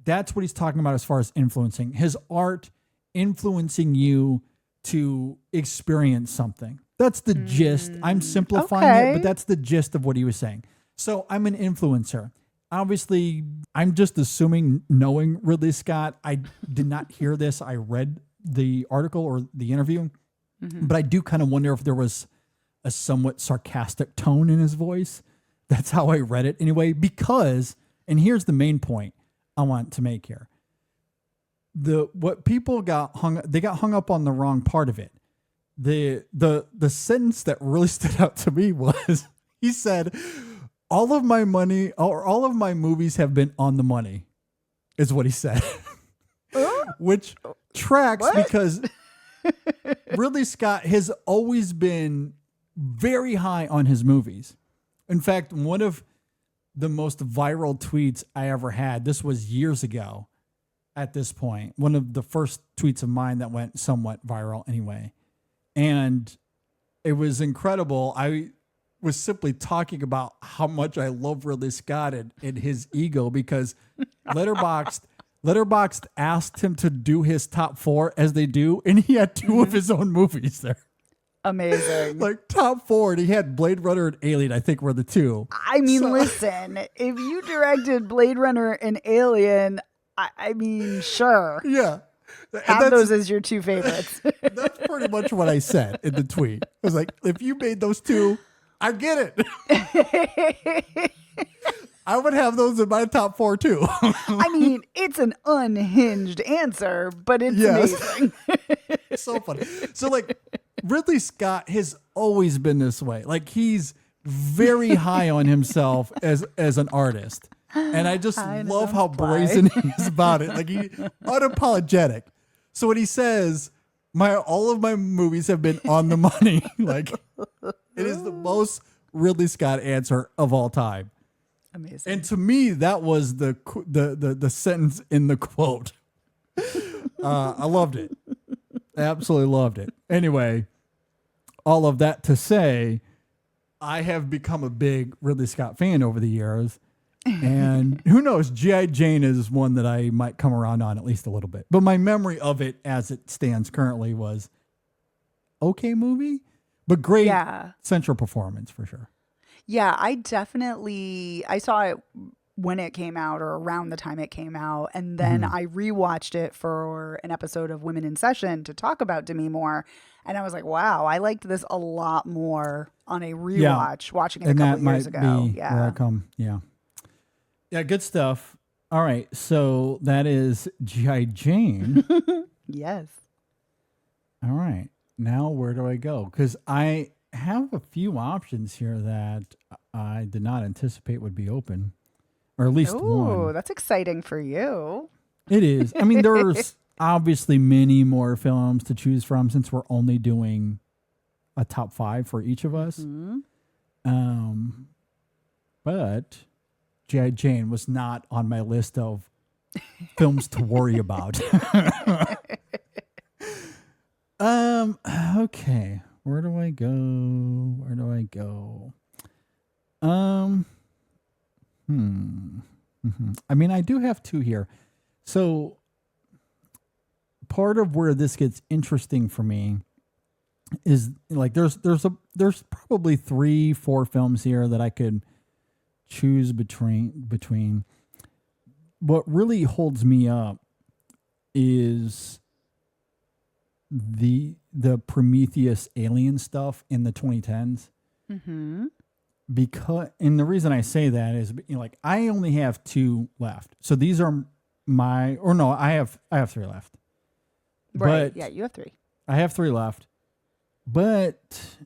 that's what he's talking about as far as influencing. His art influencing you to experience something. That's the gist. I'm simplifying it, but that's the gist of what he was saying. So I'm an influencer. Obviously, I'm just assuming, knowing Ridley Scott, I did not hear this. I read the article or the interview, but I do kind of wonder if there was a somewhat sarcastic tone in his voice. That's how I read it anyway, because, and here's the main point I want to make here. What people got hung up on the wrong part of it. The sentence that really stood out to me was, he said, all of my money or all of my movies have been on the money, is what he said. Which tracks because Ridley Scott has always been very high on his movies. In fact, one of the most viral tweets I ever had, this was years ago at this point, one of the first tweets of mine that went somewhat viral anyway. And it was incredible. I was simply talking about how much I love Ridley Scott and his ego, because Letterboxd asked him to do his top 4 as they do, and he had 2 of his own movies there. Amazing. Like top 4, and he had Blade Runner and Alien, I think were the 2. I mean, listen, if you directed Blade Runner and Alien, I mean, sure. Yeah. Have those as your 2 favorites. That's pretty much what I said in the tweet. I was like, if you made those 2, I get it. I would have those in my top 4 too. I mean, it's an unhinged answer, but it's amazing. It's so funny. So like, Ridley Scott has always been this way. Like, he's very high on himself as an artist. And I just love how brazen he is about it. Like, he unapologetic. So when he says, all of my movies have been on the money, like, it is the most Ridley Scott answer of all time. Amazing. And to me, that was the sentence in the quote. I loved it. Absolutely loved it. Anyway, all of that to say, I have become a big Ridley Scott fan over the years. And who knows, G.I. Jane is one that I might come around on at least a little bit. But my memory of it as it stands currently was okay movie, but great central performance for sure. Yeah, I saw it when it came out or around the time it came out. And then I rewatched it for an episode of Women in Session to talk about Demi Moore. And I was like, wow, I liked this a lot more on a rewatch, watching it a couple years ago. Yeah, good stuff. All right, so that is G.I. Jane. Yes. All right, now where do I go? Because I have a few options here that I did not anticipate would be open, or at least one. Oh, that's exciting for you. It is. I mean, there's obviously many more films to choose from since we're only doing a top 5 for each of us. But G.I. Jane was not on my list of films to worry about. Okay. Where do I go? I mean, I do have 2 here. So part of where this gets interesting for me is like there's probably 3-4 films here that I could choose between. what really holds me up is the Prometheus alien stuff in the 2010s. Mm-hmm. And the reason I say that is, like, I only have 2 left. So these are I have 3 left. Right. But Yeah, you have 3. I have 3 left. But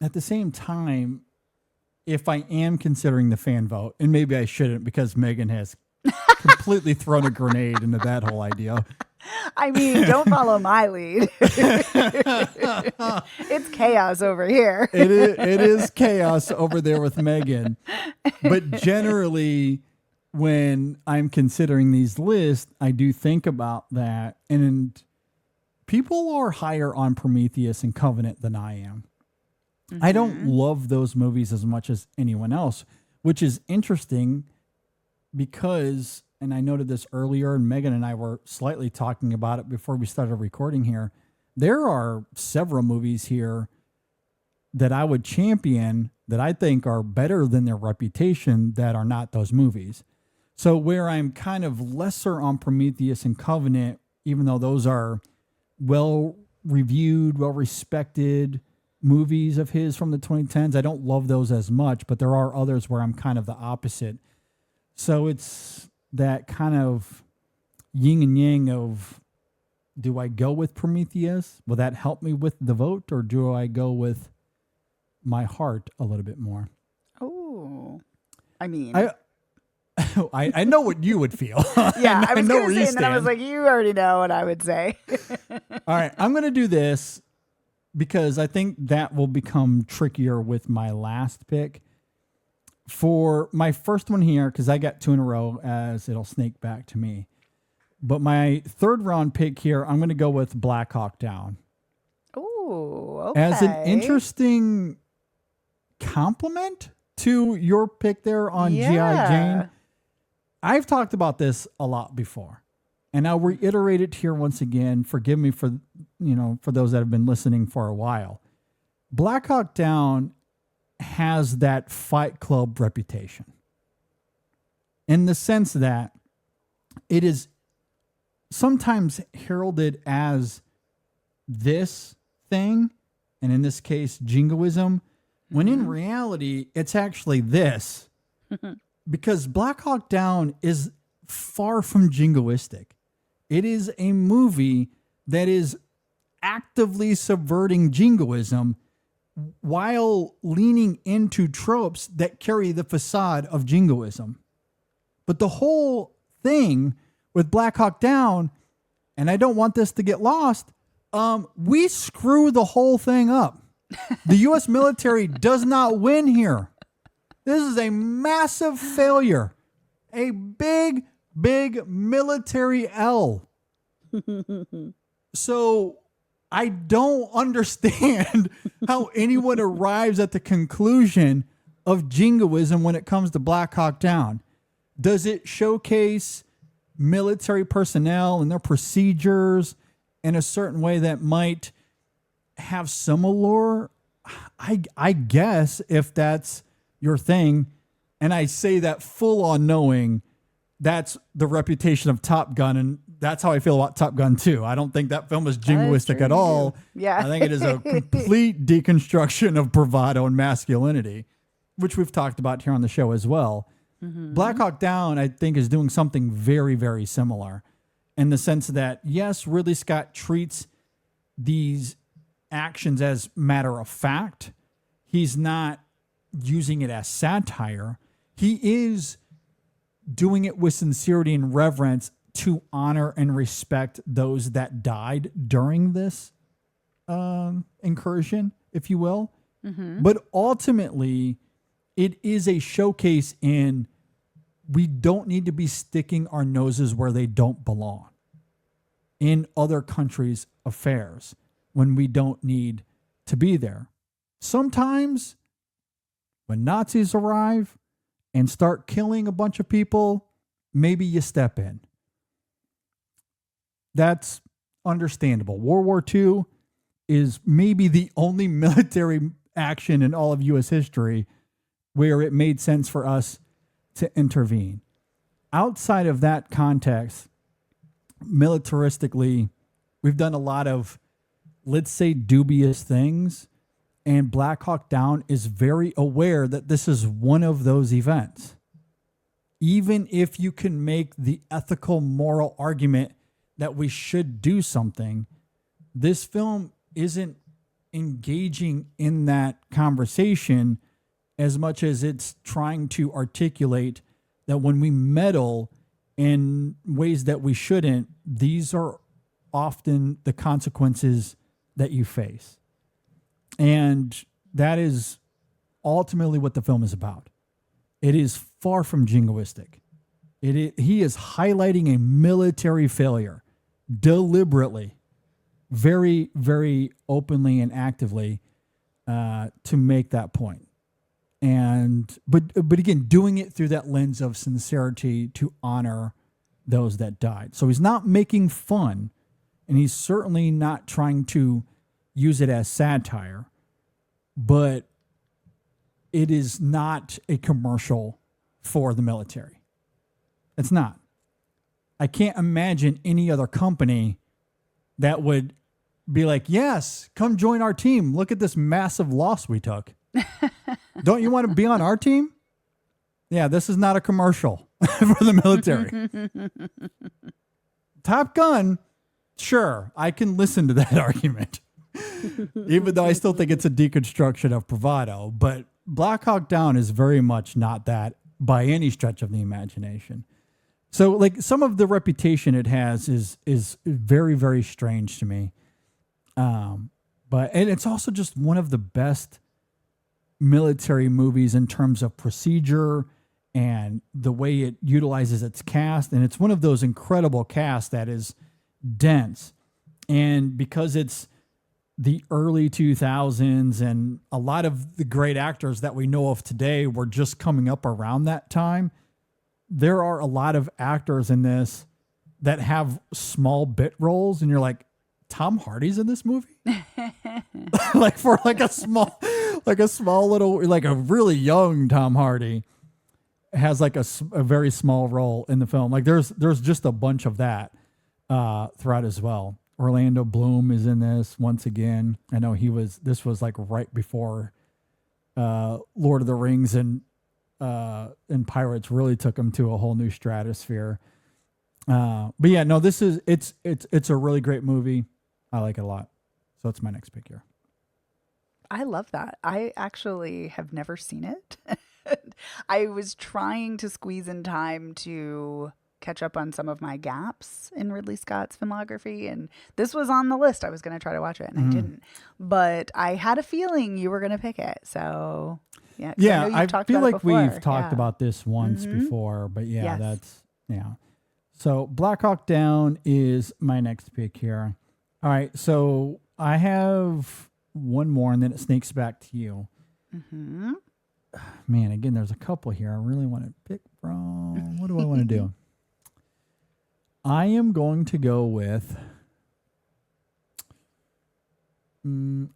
at the same time, if I am considering the fan vote, and maybe I shouldn't because Megan has completely thrown a grenade into that whole idea. I mean, don't follow my lead. It's chaos over here. It is chaos over there with Megan. But generally, when I'm considering these lists, I do think about that. And people are higher on Prometheus and Covenant than I am. Mm-hmm. I don't love those movies as much as anyone else, which is interesting because, and I noted this earlier, and Megan and I were slightly talking about it before we started recording here. There are several movies here that I would champion that I think are better than their reputation that are not those movies. So where I'm kind of lesser on Prometheus and Covenant, even though those are well-reviewed, well-respected movies of his from the 2010s, I don't love those as much, but there are others where I'm kind of the opposite. So it's that kind of yin and yang of, do I go with Prometheus? Will that help me with the vote? Or do I go with my heart a little bit more? Oh, I mean, I know what you would feel. yeah, I was know going to where you say, and then I was stand. like, you already know what I would say. All right, I'm going to do this because I think that will become trickier with my last pick. For my first one here, because I got 2 in a row as it'll snake back to me. But my 3rd round pick here, I'm going to go with Black Hawk Down. Oh, okay. As an interesting compliment to your pick there on G.I. Jane. I've talked about this a lot before, and I'll reiterate it here once again. Forgive me for those that have been listening for a while. Black Hawk Down has that Fight Club reputation in the sense that it is sometimes heralded as this thing, and in this case, jingoism, when in reality, it's actually this. Because Black Hawk Down is far from jingoistic. It is a movie that is actively subverting jingoism while leaning into tropes that carry the facade of jingoism. But the whole thing with Black Hawk Down, and I don't want this to get lost, we screw the whole thing up. The U.S. military does not win here. This is a massive failure. A big, big military L. So I don't understand how anyone arrives at the conclusion of jingoism when it comes to Black Hawk Down. Does it showcase military personnel and their procedures in a certain way that might have some allure? I guess if that's your thing, and I say that full on knowing that's the reputation of Top Gun, and that's how I feel about Top Gun 2. I don't think that film is jingoistic at all. Yeah. I think it is a complete deconstruction of bravado and masculinity, which we've talked about here on the show as well. Mm-hmm. Black Hawk Down, I think, is doing something very, very similar in the sense that, yes, Ridley Scott treats these actions as matter of fact. He's not using it as satire. He is doing it with sincerity and reverence to honor and respect those that died during this incursion, if you will. Mm-hmm. But ultimately, it is a showcase in we don't need to be sticking our noses where they don't belong in other countries' affairs when we don't need to be there. Sometimes when Nazis arrive and start killing a bunch of people, maybe you step in. That's understandable. World War II is maybe the only military action in all of U.S. history where it made sense for us to intervene. outside of that context, militaristically, we've done a lot of, let's say, dubious things. And Black Hawk Down is very aware that this is one of those events. Even if you can make the ethical, moral argument that we should do something, this film isn't engaging in that conversation as much as it's trying to articulate that when we meddle in ways that we shouldn't, these are often the consequences that you face. And that is ultimately what the film is about. It is far from jingoistic. He is highlighting a military failure deliberately, very, very openly and actively to make that point. But again, doing it through that lens of sincerity to honor those that died. So he's not making fun, and he's certainly not trying to use it as satire, but it is not a commercial for the military. It's not. I can't imagine any other company that would be like, yes, come join our team. Look at this massive loss we took. Don't you want to be on our team? Yeah, this is not a commercial for the military. Top Gun, sure, I can listen to that argument. Even though I still think it's a deconstruction of bravado. But Black Hawk Down is very much not that by any stretch of the imagination. So, like, some of the reputation it has is very, very strange to me. And it's also just one of the best military movies in terms of procedure and the way it utilizes its cast. And it's one of those incredible casts that is dense. And because it's the early 2000s and a lot of the great actors that we know of today were just coming up around that time, there are a lot of actors in this that have small bit roles, and you're like, Tom Hardy's in this movie? Like for a small little, like a really young Tom Hardy has like a very small role in the film. Like there's just a bunch of that throughout as well. Orlando Bloom is in this once again. I know this was like right before Lord of the Rings and Pirates really took him to a whole new stratosphere. But yeah, no, it's a really great movie. I like it a lot. So that's my next pick here. I love that. I actually have never seen it. I was trying to squeeze in time to catch up on some of my gaps in Ridley Scott's filmography, and this was on the list. I was going to try to watch it, and I didn't. But I had a feeling you were going to pick it. So yeah, I feel like we've talked about this once before, but yeah, yes. So Black Hawk Down is my next pick here. All right, so I have one more, and then it sneaks back to you. Mm-hmm. Man, again, there's a couple here I really want to pick from. What do I want to do? I am going to go with. I'm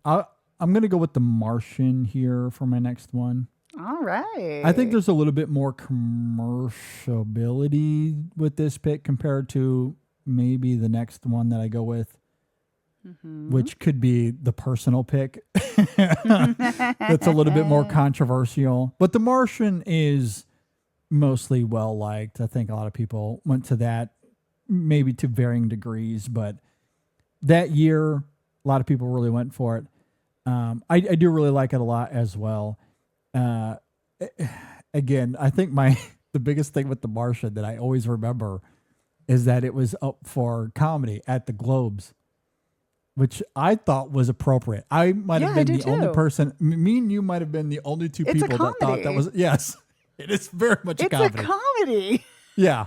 going to go with The Martian here for my next one. All right. I think there's a little bit more commerciality with this pick compared to maybe the next one that I go with, which could be the personal pick. That's a little bit more controversial. But The Martian is mostly well liked. I think a lot of people went to that, maybe to varying degrees, but that year, a lot of people really went for it. I do really like it a lot as well. Again, I think the biggest thing with The Martian that I always remember is that it was up for comedy at the Globes, which I thought was appropriate. I might have been the only person. Me and you might have been the only two people that thought that was. Yes, it is very much a comedy. It's a comedy. Yeah.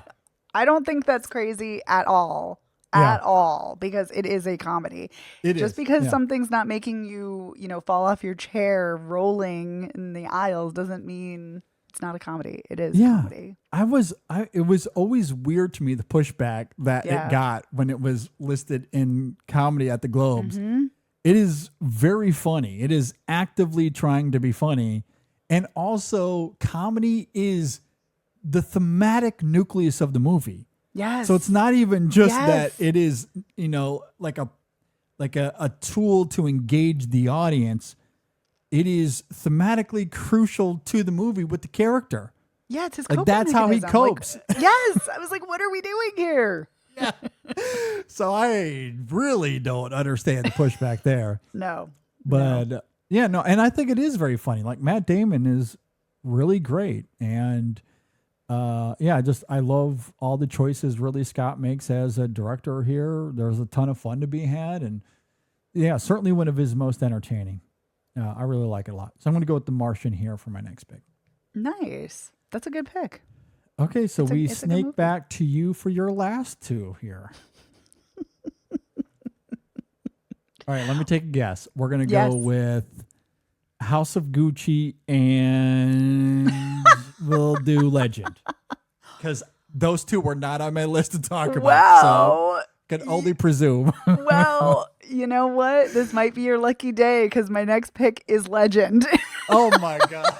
I don't think that's crazy at all. At all, because it is a comedy. Just because something's not making you, fall off your chair rolling in the aisles doesn't mean it's not a comedy. It is a comedy. It was always weird to me, the pushback that it got when it was listed in comedy at the Globes. Mm-hmm. It is very funny. It is actively trying to be funny. And also, comedy is the thematic nucleus of the movie. Yes. So it's not even just Yes. that it is, like a tool to engage the audience. It is thematically crucial to the movie with the character. Yeah, it's his Like, coping that's how he mechanism. Like, copes. yes. I was like, what are we doing here? So I really don't understand the pushback there. No. But yeah, no, and I think it is very funny. Like Matt Damon is really great. And I love all the choices Ridley Scott makes as a director here. There's a ton of fun to be had. And yeah, certainly one of his most entertaining. I really like it a lot. So I'm going to go with The Martian here for my next pick. Nice. That's a good pick. Okay, so It's a we good snake movie. back to you for your last two here. All right, let me take a guess. We're going to Yes. go with House of Gucci and we'll do Legend. Because those two were not on my list to talk about. So Wow. can only presume. Well, you know what? This might be your lucky day because my next pick is Legend. Oh my God.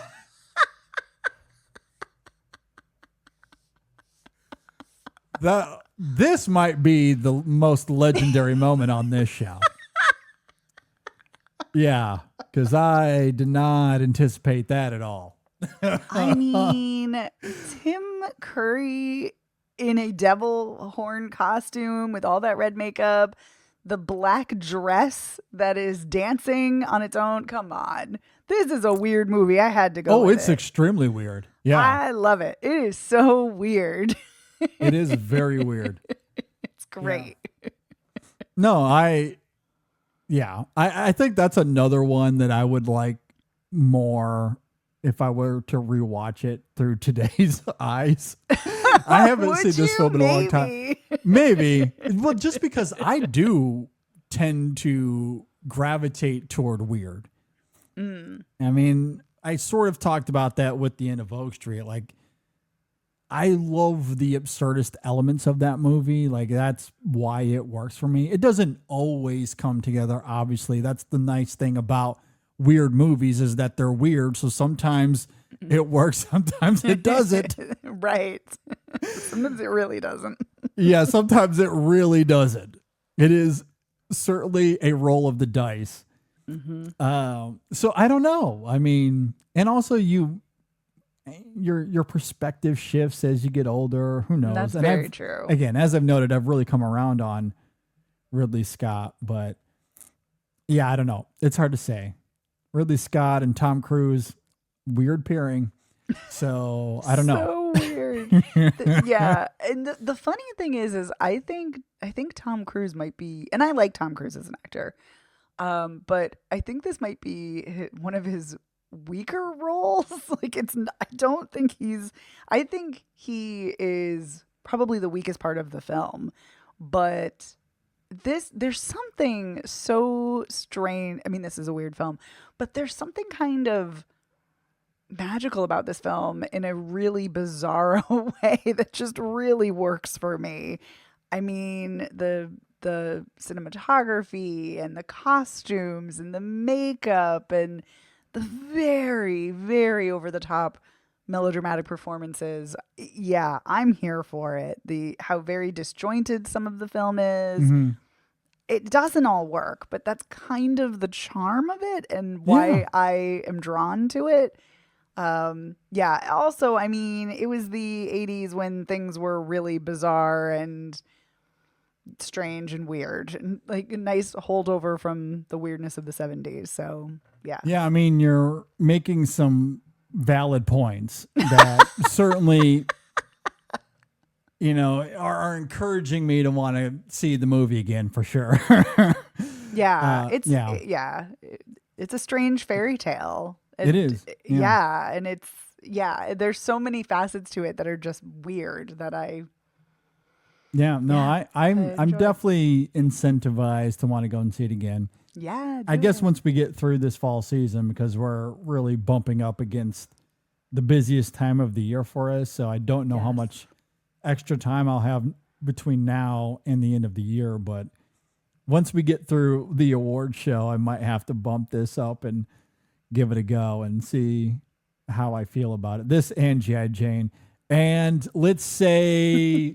This might be the most legendary moment on this show. Yeah, because I did not anticipate that at all. I mean, Tim Curry in a devil horn costume with all that red makeup, the black dress that is dancing on its own. Come on. This is a weird movie. I had to go. Oh, with it's it. extremely weird. Yeah, I love it. It is so weird. it is very weird. It's great. No, I think that's another one that I would like more if I were to rewatch it through today's eyes. I haven't Would seen this you? film in a long time. Maybe. Maybe. Well, just because I do tend to gravitate toward weird. I mean, I sort of talked about that with the end of Oak Street. Like, I love the absurdist elements of that movie. Like, that's why it works for me. It doesn't always come together, obviously. That's the nice thing about weird movies is that they're weird. So sometimes it works, sometimes it doesn't. Right. Sometimes it really doesn't. Yeah, sometimes it really doesn't. It is certainly a roll of the dice. So I don't know. I mean, and also your perspective shifts as you get older. Who knows? That's And very I've- true. Again, as I've noted, I've really come around on Ridley Scott, but yeah, I don't know. It's hard to say. Ridley Scott and Tom Cruise, weird pairing. So I don't know. So weird. Yeah. And the funny thing is I think Tom Cruise might be, and I like Tom Cruise as an actor, but I think this might be one of his weaker roles. Like I think he is probably the weakest part of the film, but there's something so strange. I mean, this is a weird film, but there's something kind of magical about this film in a really bizarre way that just really works for me. I mean, the cinematography and the costumes and the makeup and the very, very over the top melodramatic performances. Yeah, I'm here for it. How very disjointed some of the film is. Mm-hmm. It doesn't all work, but that's kind of the charm of it and why I am drawn to it. Yeah. Also, I mean, it was the 80s when things were really bizarre and strange and weird, and like a nice holdover from the weirdness of the 70s. So, yeah. Yeah, I mean, you're making some valid points that certainly, are encouraging me to want to see the movie again for sure. Yeah. yeah. It's a strange fairy tale. It is. Yeah. And there's so many facets to it that are just weird that I'm I'm enjoy. definitely incentivized to want to go and see it again. Yeah. I guess once we get through this fall season, because we're really bumping up against the busiest time of the year for us. So I don't know how much extra time I'll have between now and the end of the year. But once we get through the award show, I might have to bump this up and give it a go and see how I feel about it. This and G.I. Jane. And let's say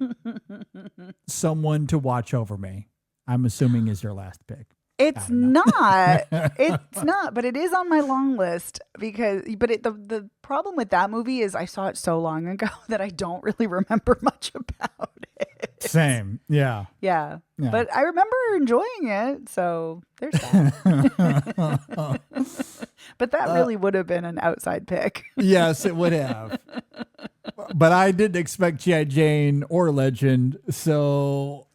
someone to watch over me, I'm assuming is your last pick. It's not. It's not, but it is on my long list the problem with that movie is I saw it so long ago that I don't really remember much about it. Same. Yeah. Yeah. But I remember enjoying it, so there's that. But that really would have been an outside pick. Yes, it would have. But I didn't expect G.I. Jane or Legend, so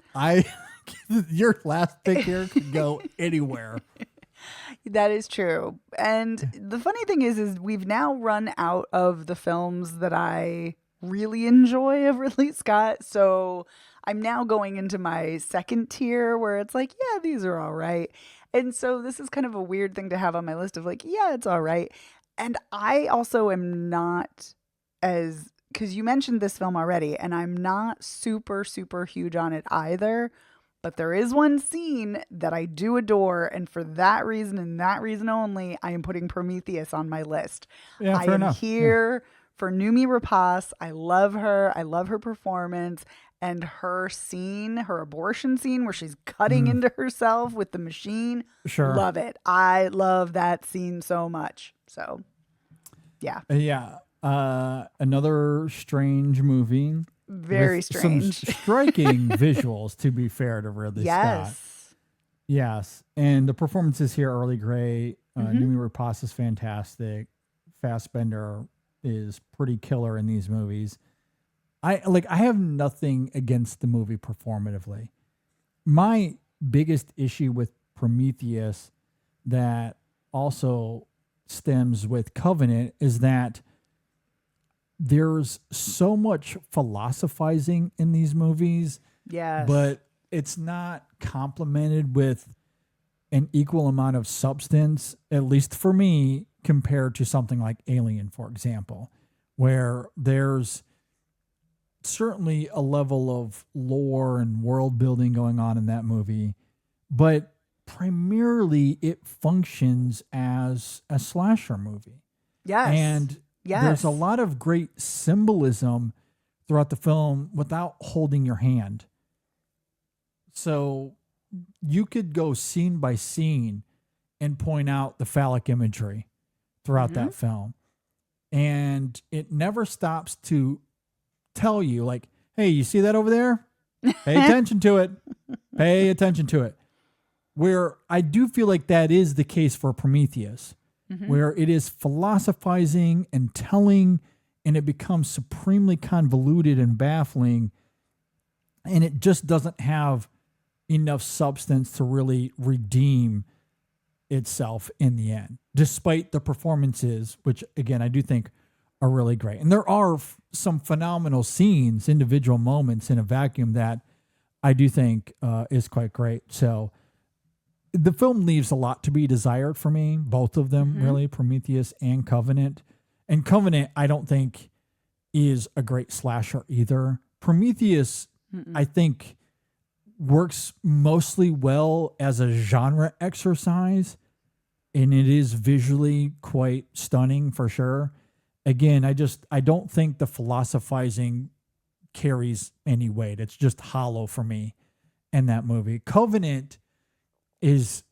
your last pick here could go anywhere. That is true. And the funny thing is we've now run out of the films that I really enjoy of Ridley Scott. So I'm now going into my second tier where it's like, yeah, these are all right. And so this is kind of a weird thing to have on my list of like, yeah, it's all right. And I also am not because you mentioned this film already, and I'm not super, super huge on it either. But there is one scene that I do adore, and for that reason and that reason only, I am putting Prometheus on my list. Yeah, I fair am enough. here for Noomi Rapace. I love her. I love her performance. And her scene, her abortion scene where she's cutting into herself with the machine. Sure. Love it. I love that scene so much. So, yeah. Yeah. Another strange movie. Very with strange. Some striking visuals, to be fair to Ridley Scott. Yes. And the performances here are really great. Noomi Rapace is fantastic. Fassbender is pretty killer in these movies. I have nothing against the movie performatively. My biggest issue with Prometheus that also stems with Covenant is that there's so much philosophizing in these movies. Yes. But it's not complemented with an equal amount of substance, at least for me, compared to something like Alien, for example, where there's certainly a level of lore and world building going on in that movie, but primarily it functions as a slasher movie. Yes. And there's a lot of great symbolism throughout the film without holding your hand. So you could go scene by scene and point out the phallic imagery throughout that film. And it never stops to tell you, like, hey, you see that over there? Pay attention to it. Pay attention to it. Where I do feel like that is the case for Prometheus, where it is philosophizing and telling, and it becomes supremely convoluted and baffling, and it just doesn't have enough substance to really redeem itself in the end, despite the performances, which, again, I do think are really great. And there are some phenomenal scenes, individual moments in a vacuum that I do think is quite great. So the film leaves a lot to be desired for me, both of them, really, Prometheus and Covenant. And Covenant, I don't think, is a great slasher either. Prometheus, I think, works mostly well as a genre exercise, and it is visually quite stunning for sure. Again, I don't think the philosophizing carries any weight. It's just hollow for me in that movie. Covenant is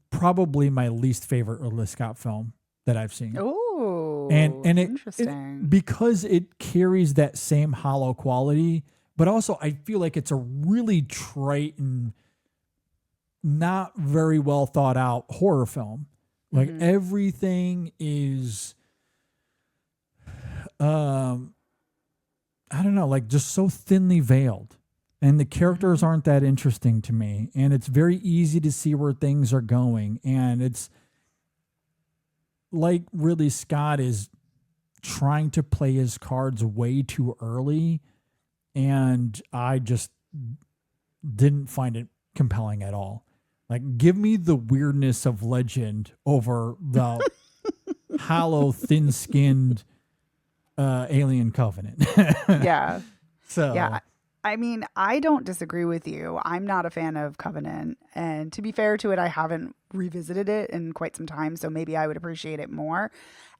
probably my least favorite Ridley Scott film that I've seen. Oh, and interesting. Because it carries that same hollow quality, but also I feel like it's a really trite and not very well thought out horror film. Like everything is, I don't know, like just so thinly veiled. And the characters aren't that interesting to me. And it's very easy to see where things are going. And it's like Ridley Scott is trying to play his cards way too early. And I just didn't find it compelling at all. Like, give me the weirdness of Legend over the hollow, thin-skinned Alien Covenant. Yeah. So Yeah. I mean, I don't disagree with you. I'm not a fan of Covenant. And to be fair to it, I haven't revisited it in quite some time. So maybe I would appreciate it more.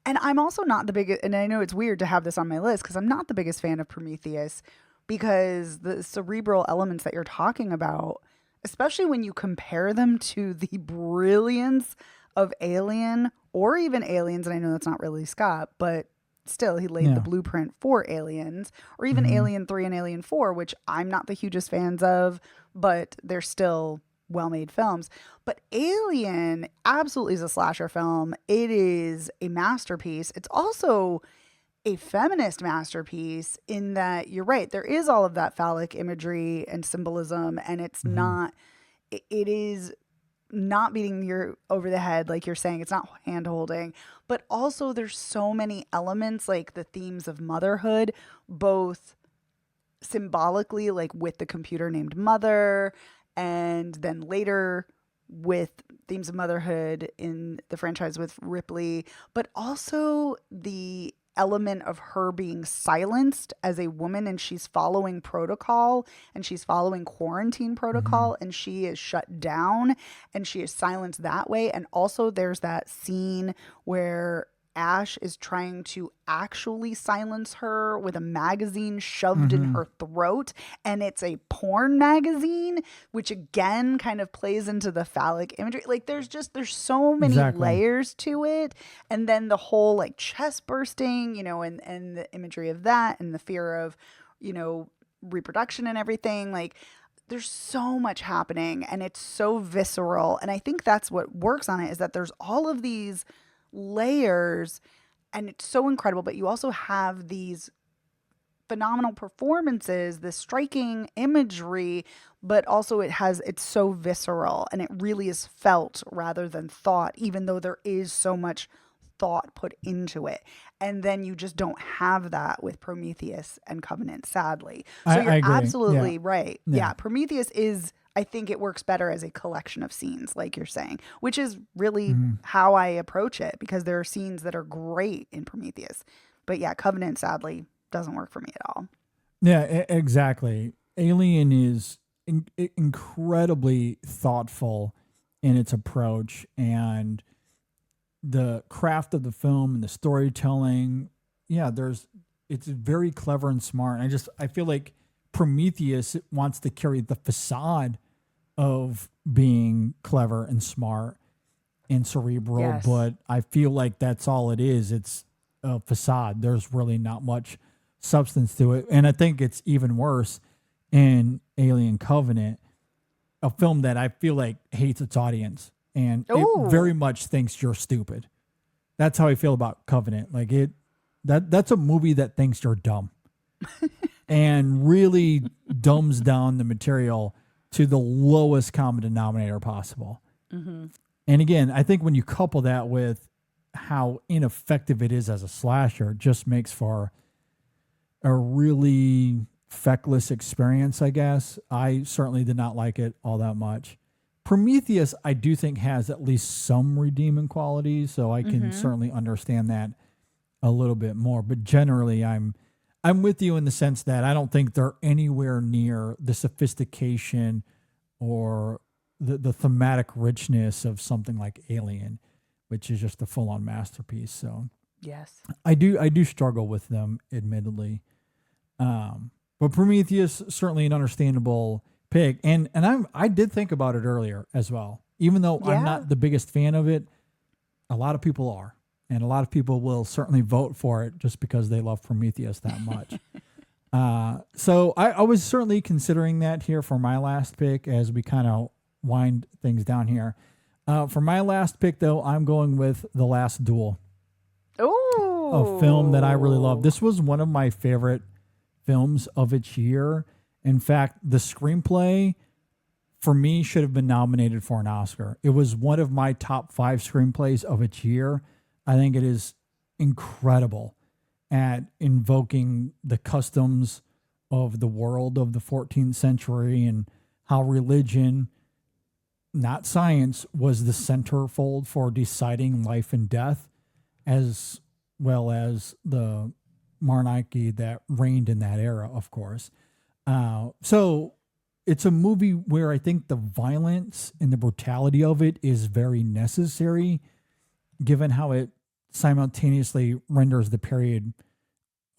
And I'm also not the biggest, and I know it's weird to have this on my list because I'm not the biggest fan of Prometheus because the cerebral elements that you're talking about, especially when you compare them to the brilliance of Alien or even Aliens, and I know that's not Ridley Scott, but still he laid the blueprint for Aliens, or even Alien 3 and Alien 4, which I'm not the hugest fans of, but they're still well-made films. But Alien absolutely is a slasher film. It is a masterpiece. It's also a feminist masterpiece in that you're right, there is all of that phallic imagery and symbolism, and it's not, it is not beating you over the head like you're saying. It's not hand holding, but also there's so many elements like the themes of motherhood, both symbolically like with the computer named Mother, and then later with themes of motherhood in the franchise with Ripley, but also the element of her being silenced as a woman, and she's following protocol and she's following quarantine protocol, and she is shut down and she is silenced that way. And also there's that scene where Ash is trying to actually silence her with a magazine shoved in her throat, and it's a porn magazine, which again kind of plays into the phallic imagery. Like there's so many layers to it. And then the whole like chest bursting, you know, and the imagery of that and the fear of, you know, reproduction and everything. Like there's so much happening and it's so visceral. And I think that's what works on it, is that there's all of these layers and it's so incredible, but you also have these phenomenal performances, this striking imagery, but also it's so visceral and it really is felt rather than thought, even though there is so much thought put into it. And then you just don't have that with Prometheus and Covenant, sadly. So I agree. Absolutely right. Yeah. Prometheus is, I think it works better as a collection of scenes, like you're saying, which is really how I approach it, because there are scenes that are great in Prometheus. But yeah, Covenant sadly doesn't work for me at all. Yeah, exactly. Alien is incredibly thoughtful in its approach, and the craft of the film and the storytelling. Yeah, it's very clever and smart. And I feel like Prometheus wants to carry the facade of being clever and smart and cerebral, but I feel like that's all it is. It's a facade. There's really not much substance to it. And I think it's even worse in Alien Covenant, a film that I feel like hates its audience and it very much thinks you're stupid. That's how I feel about Covenant. Like that's a movie that thinks you're dumb. And really dumbs down the material to the lowest common denominator possible. And again, I think when you couple that with how ineffective it is as a slasher, it just makes for a really feckless experience, I guess. I certainly did not like it all that much. Prometheus, I do think, has at least some redeeming qualities, so I can certainly understand that a little bit more. But generally, I'm with you in the sense that I don't think they're anywhere near the sophistication or the thematic richness of something like Alien, which is just a full-on masterpiece. So yes, I do struggle with them, admittedly. But Prometheus, certainly an understandable pick. And I did think about it earlier as well. Even though I'm not the biggest fan of it, a lot of people are. And a lot of people will certainly vote for it just because they love Prometheus that much. So I was certainly considering that here for my last pick as we kind of wind things down here. For my last pick, though, I'm going with The Last Duel. Oh, a film that I really love. This was one of my favorite films of its year. In fact, the screenplay for me should have been nominated for an Oscar. It was one of my top 5 screenplays of its year. I think it is incredible at invoking the customs of the world of the 14th century and how religion, not science, was the centerfold for deciding life and death, as well as the monarchy that reigned in that era, of course. So it's a movie where I think the violence and the brutality of it is very necessary, given how it simultaneously renders the period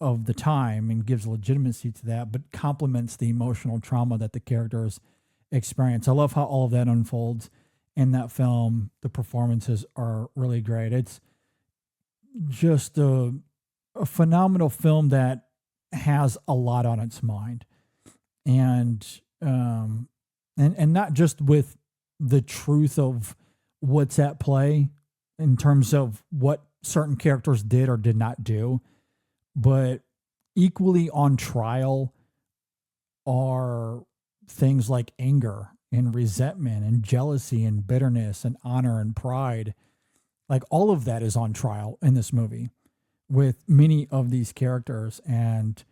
of the time and gives legitimacy to that, but complements the emotional trauma that the characters experience. I love how all of that unfolds in that film. The performances are really great. It's just a phenomenal film that has a lot on its mind, and not just with the truth of what's at play in terms of what certain characters did or did not do, but equally on trial are things like anger and resentment and jealousy and bitterness and honor and pride. Like all of that is on trial in this movie with many of these characters. And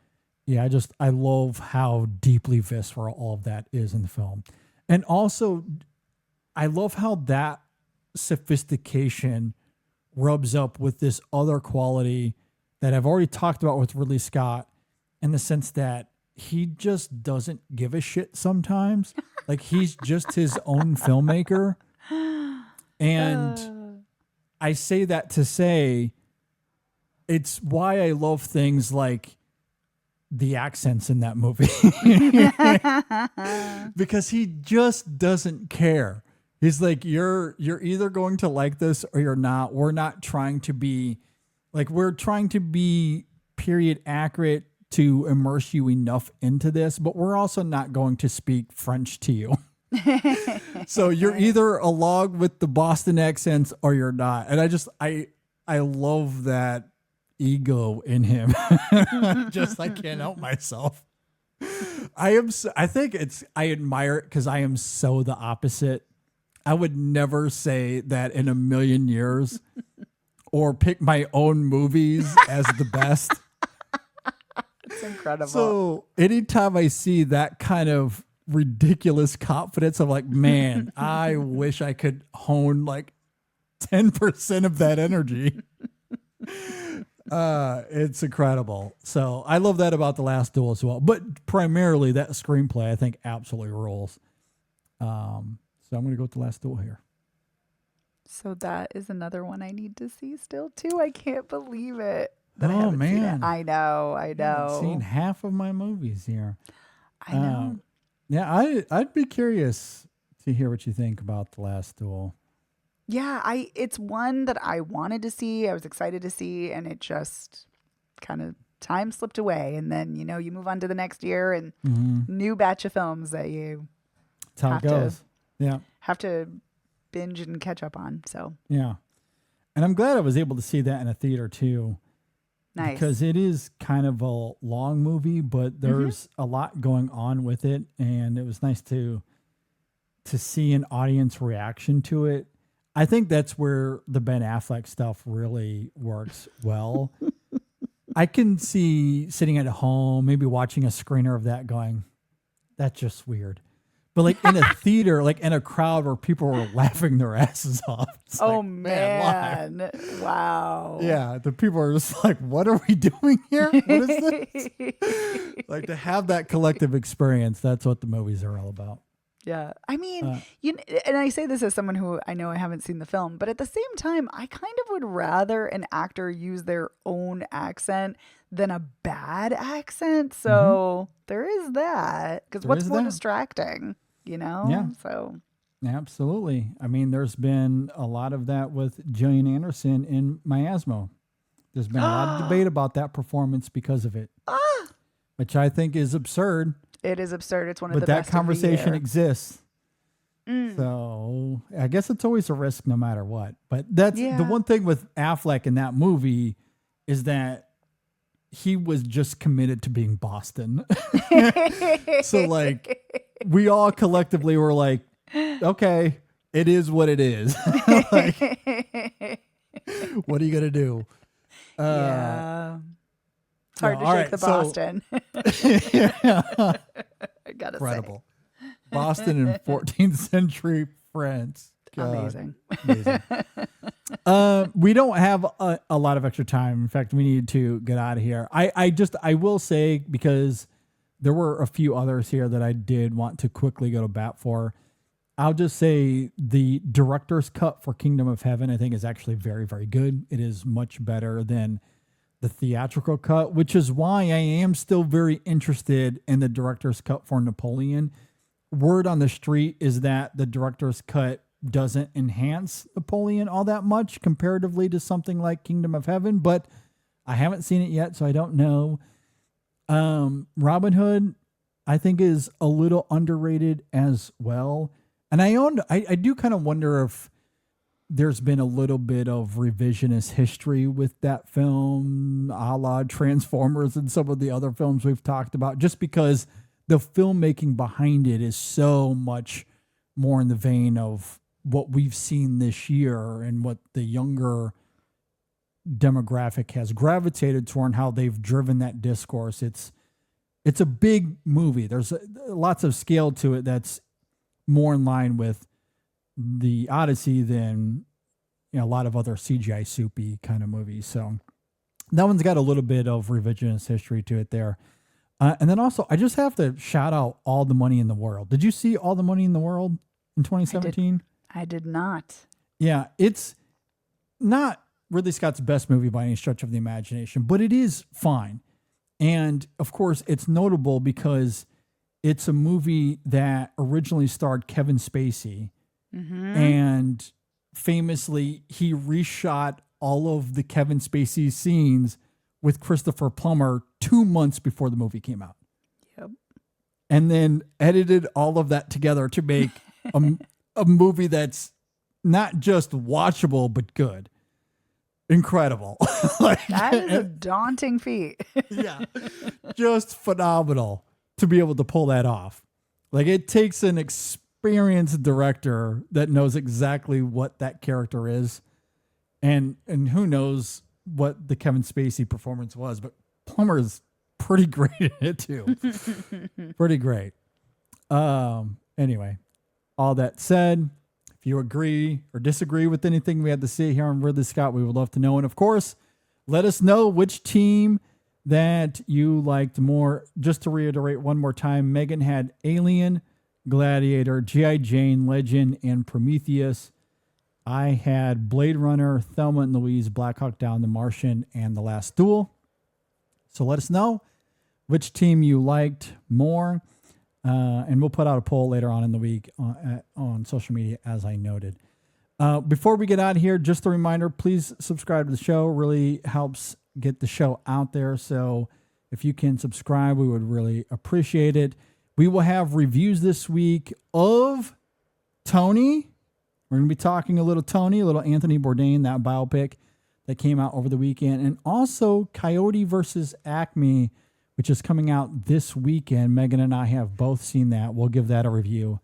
yeah, I love how deeply visceral all of that is in the film. And also I love how that sophistication rubs up with this other quality that I've already talked about with Ridley Scott, in the sense that he just doesn't give a shit sometimes. Like he's just his own filmmaker. And I say that to say it's why I love things like the accents in that movie. Because he just doesn't care. He's like, you're either going to like this or you're not. We're not trying to be we're trying to be period accurate to immerse you enough into this, but we're also not going to speak French to you. So you're either along with the Boston accents or you're not. And I love that ego in him. I can't help myself. I admire it because I am so the opposite. I would never say that in a million years or pick my own movies as the best. It's incredible. So anytime I see that kind of ridiculous confidence, I'm like, man, I wish I could hone 10% of that energy. It's incredible. So I love that about The Last Duel as well. But primarily that screenplay, I think, absolutely rules. So I'm going to go with The Last Duel here. So that is another one I need to see still too. I can't believe it. I Oh haven't seen man, it. I know. I've seen half of my movies here. I know. Yeah, I'd be curious to hear what you think about The Last Duel. Yeah, it's one that I wanted to see. I was excited to see, and it just kind of time slipped away. And then you move on to the next year and new batch of films that you That's how it goes. have to binge and catch up on. So yeah, and I'm glad I was able to see that in a theater too. nice. Because it is kind of a long movie, but there's a lot going on with it, and it was nice to see an audience reaction to it. I think that's where the Ben Affleck stuff really works well. I can see sitting at home, maybe watching a screener of that going, that's just weird. But in a theater, in a crowd where people were laughing their asses off. Oh man. Wow. Yeah. The people are just like, what are we doing here? What is this? To have that collective experience, that's what the movies are all about. Yeah. I mean, and I say this as someone who I know I haven't seen the film, but at the same time, I kind of would rather an actor use their own accent than a bad accent. So there is that. Because what's more distracting, Yeah. So. Absolutely. I mean, there's been a lot of that with Gillian Anderson in Miasmo. There's been a lot of debate about that performance because of it, which I think is absurd. It is absurd. It's one of the But best that conversation of the year. exists. So I guess it's always a risk no matter what. But that's the one thing with Affleck in that movie is that he was just committed to being Boston. So we all collectively were like, okay, it is what it is. What are you going to do? Yeah. It's hard to all shake right, the so- Boston. I gotta Incredible. Boston in 14th century France. say. God, Amazing. amazing. We don't have a lot of extra time. In fact, we need to get out of here. I will say, because there were a few others here that I did want to quickly go to bat for. I'll just say the director's cut for Kingdom of Heaven, I think, is actually very, very good. It is much better than the theatrical cut, which is why I am still very interested in the director's cut for Napoleon. Word on the street is that the director's cut doesn't enhance Napoleon all that much comparatively to something like Kingdom of Heaven, but I haven't seen it yet, so I don't know. Robin Hood, I think, is a little underrated as well. And I do kind of wonder if there's been a little bit of revisionist history with that film, a la Transformers and some of the other films we've talked about, just because the filmmaking behind it is so much more in the vein of what we've seen this year and what the younger demographic has gravitated toward and how they've driven that discourse. It's a big movie. There's lots of scale to it that's more in line with the Odyssey than a lot of other CGI soupy kind of movies. So that one's got a little bit of revisionist history to it there. And then also, I just have to shout out All the Money in the World. Did you see All the Money in the World in 2017? I did not. Yeah, it's not Ridley Scott's best movie by any stretch of the imagination, but it is fine. And of course, it's notable because it's a movie that originally starred Kevin Spacey. And famously, he reshot all of the Kevin Spacey scenes with Christopher Plummer 2 months before the movie came out. Yep. And then edited all of that together to make a movie that's not just watchable, but good. Incredible. That is a daunting feat. Yeah. Just phenomenal to be able to pull that off. Like, it takes an experienced director that knows exactly what that character is. And who knows what the Kevin Spacey performance was, but Plummer is pretty great in it too. Pretty great. Anyway, all that said, if you agree or disagree with anything we had to say here on Ridley Scott, we would love to know. And of course, let us know which team that you liked more. Just to reiterate one more time, Megan had Alien, Gladiator, G.I. Jane, Legend, and Prometheus. I had Blade Runner, Thelma and Louise, Black Hawk Down, The Martian, and The Last Duel. So let us know which team you liked more. And we'll put out a poll later on in the week on social media, as I noted. Before we get out of here, just a reminder, please subscribe to the show. Really helps get the show out there. So if you can subscribe, we would really appreciate it. We will have reviews this week of Tony. We're going to be talking a little Tony, a little Anthony Bourdain, that biopic that came out over the weekend. And also Coyote versus Acme, which is coming out this weekend. Megan and I have both seen that. We'll give that a review,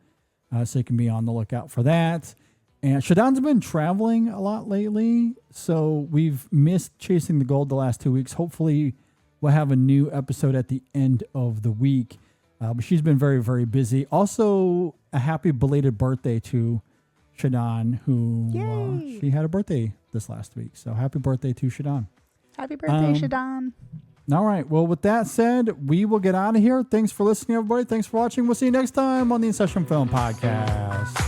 so you can be on the lookout for that. And Shadon's been traveling a lot lately, so we've missed Chasing the Gold the last 2 weeks. Hopefully we'll have a new episode at the end of the week. But she's been very, very busy. Also, a happy belated birthday to Shadon, who she had a birthday this last week. So happy birthday to Shadon. Happy birthday, Shadon. All right. Well, with that said, we will get out of here. Thanks for listening, everybody. Thanks for watching. We'll see you next time on the In Session Film Podcast.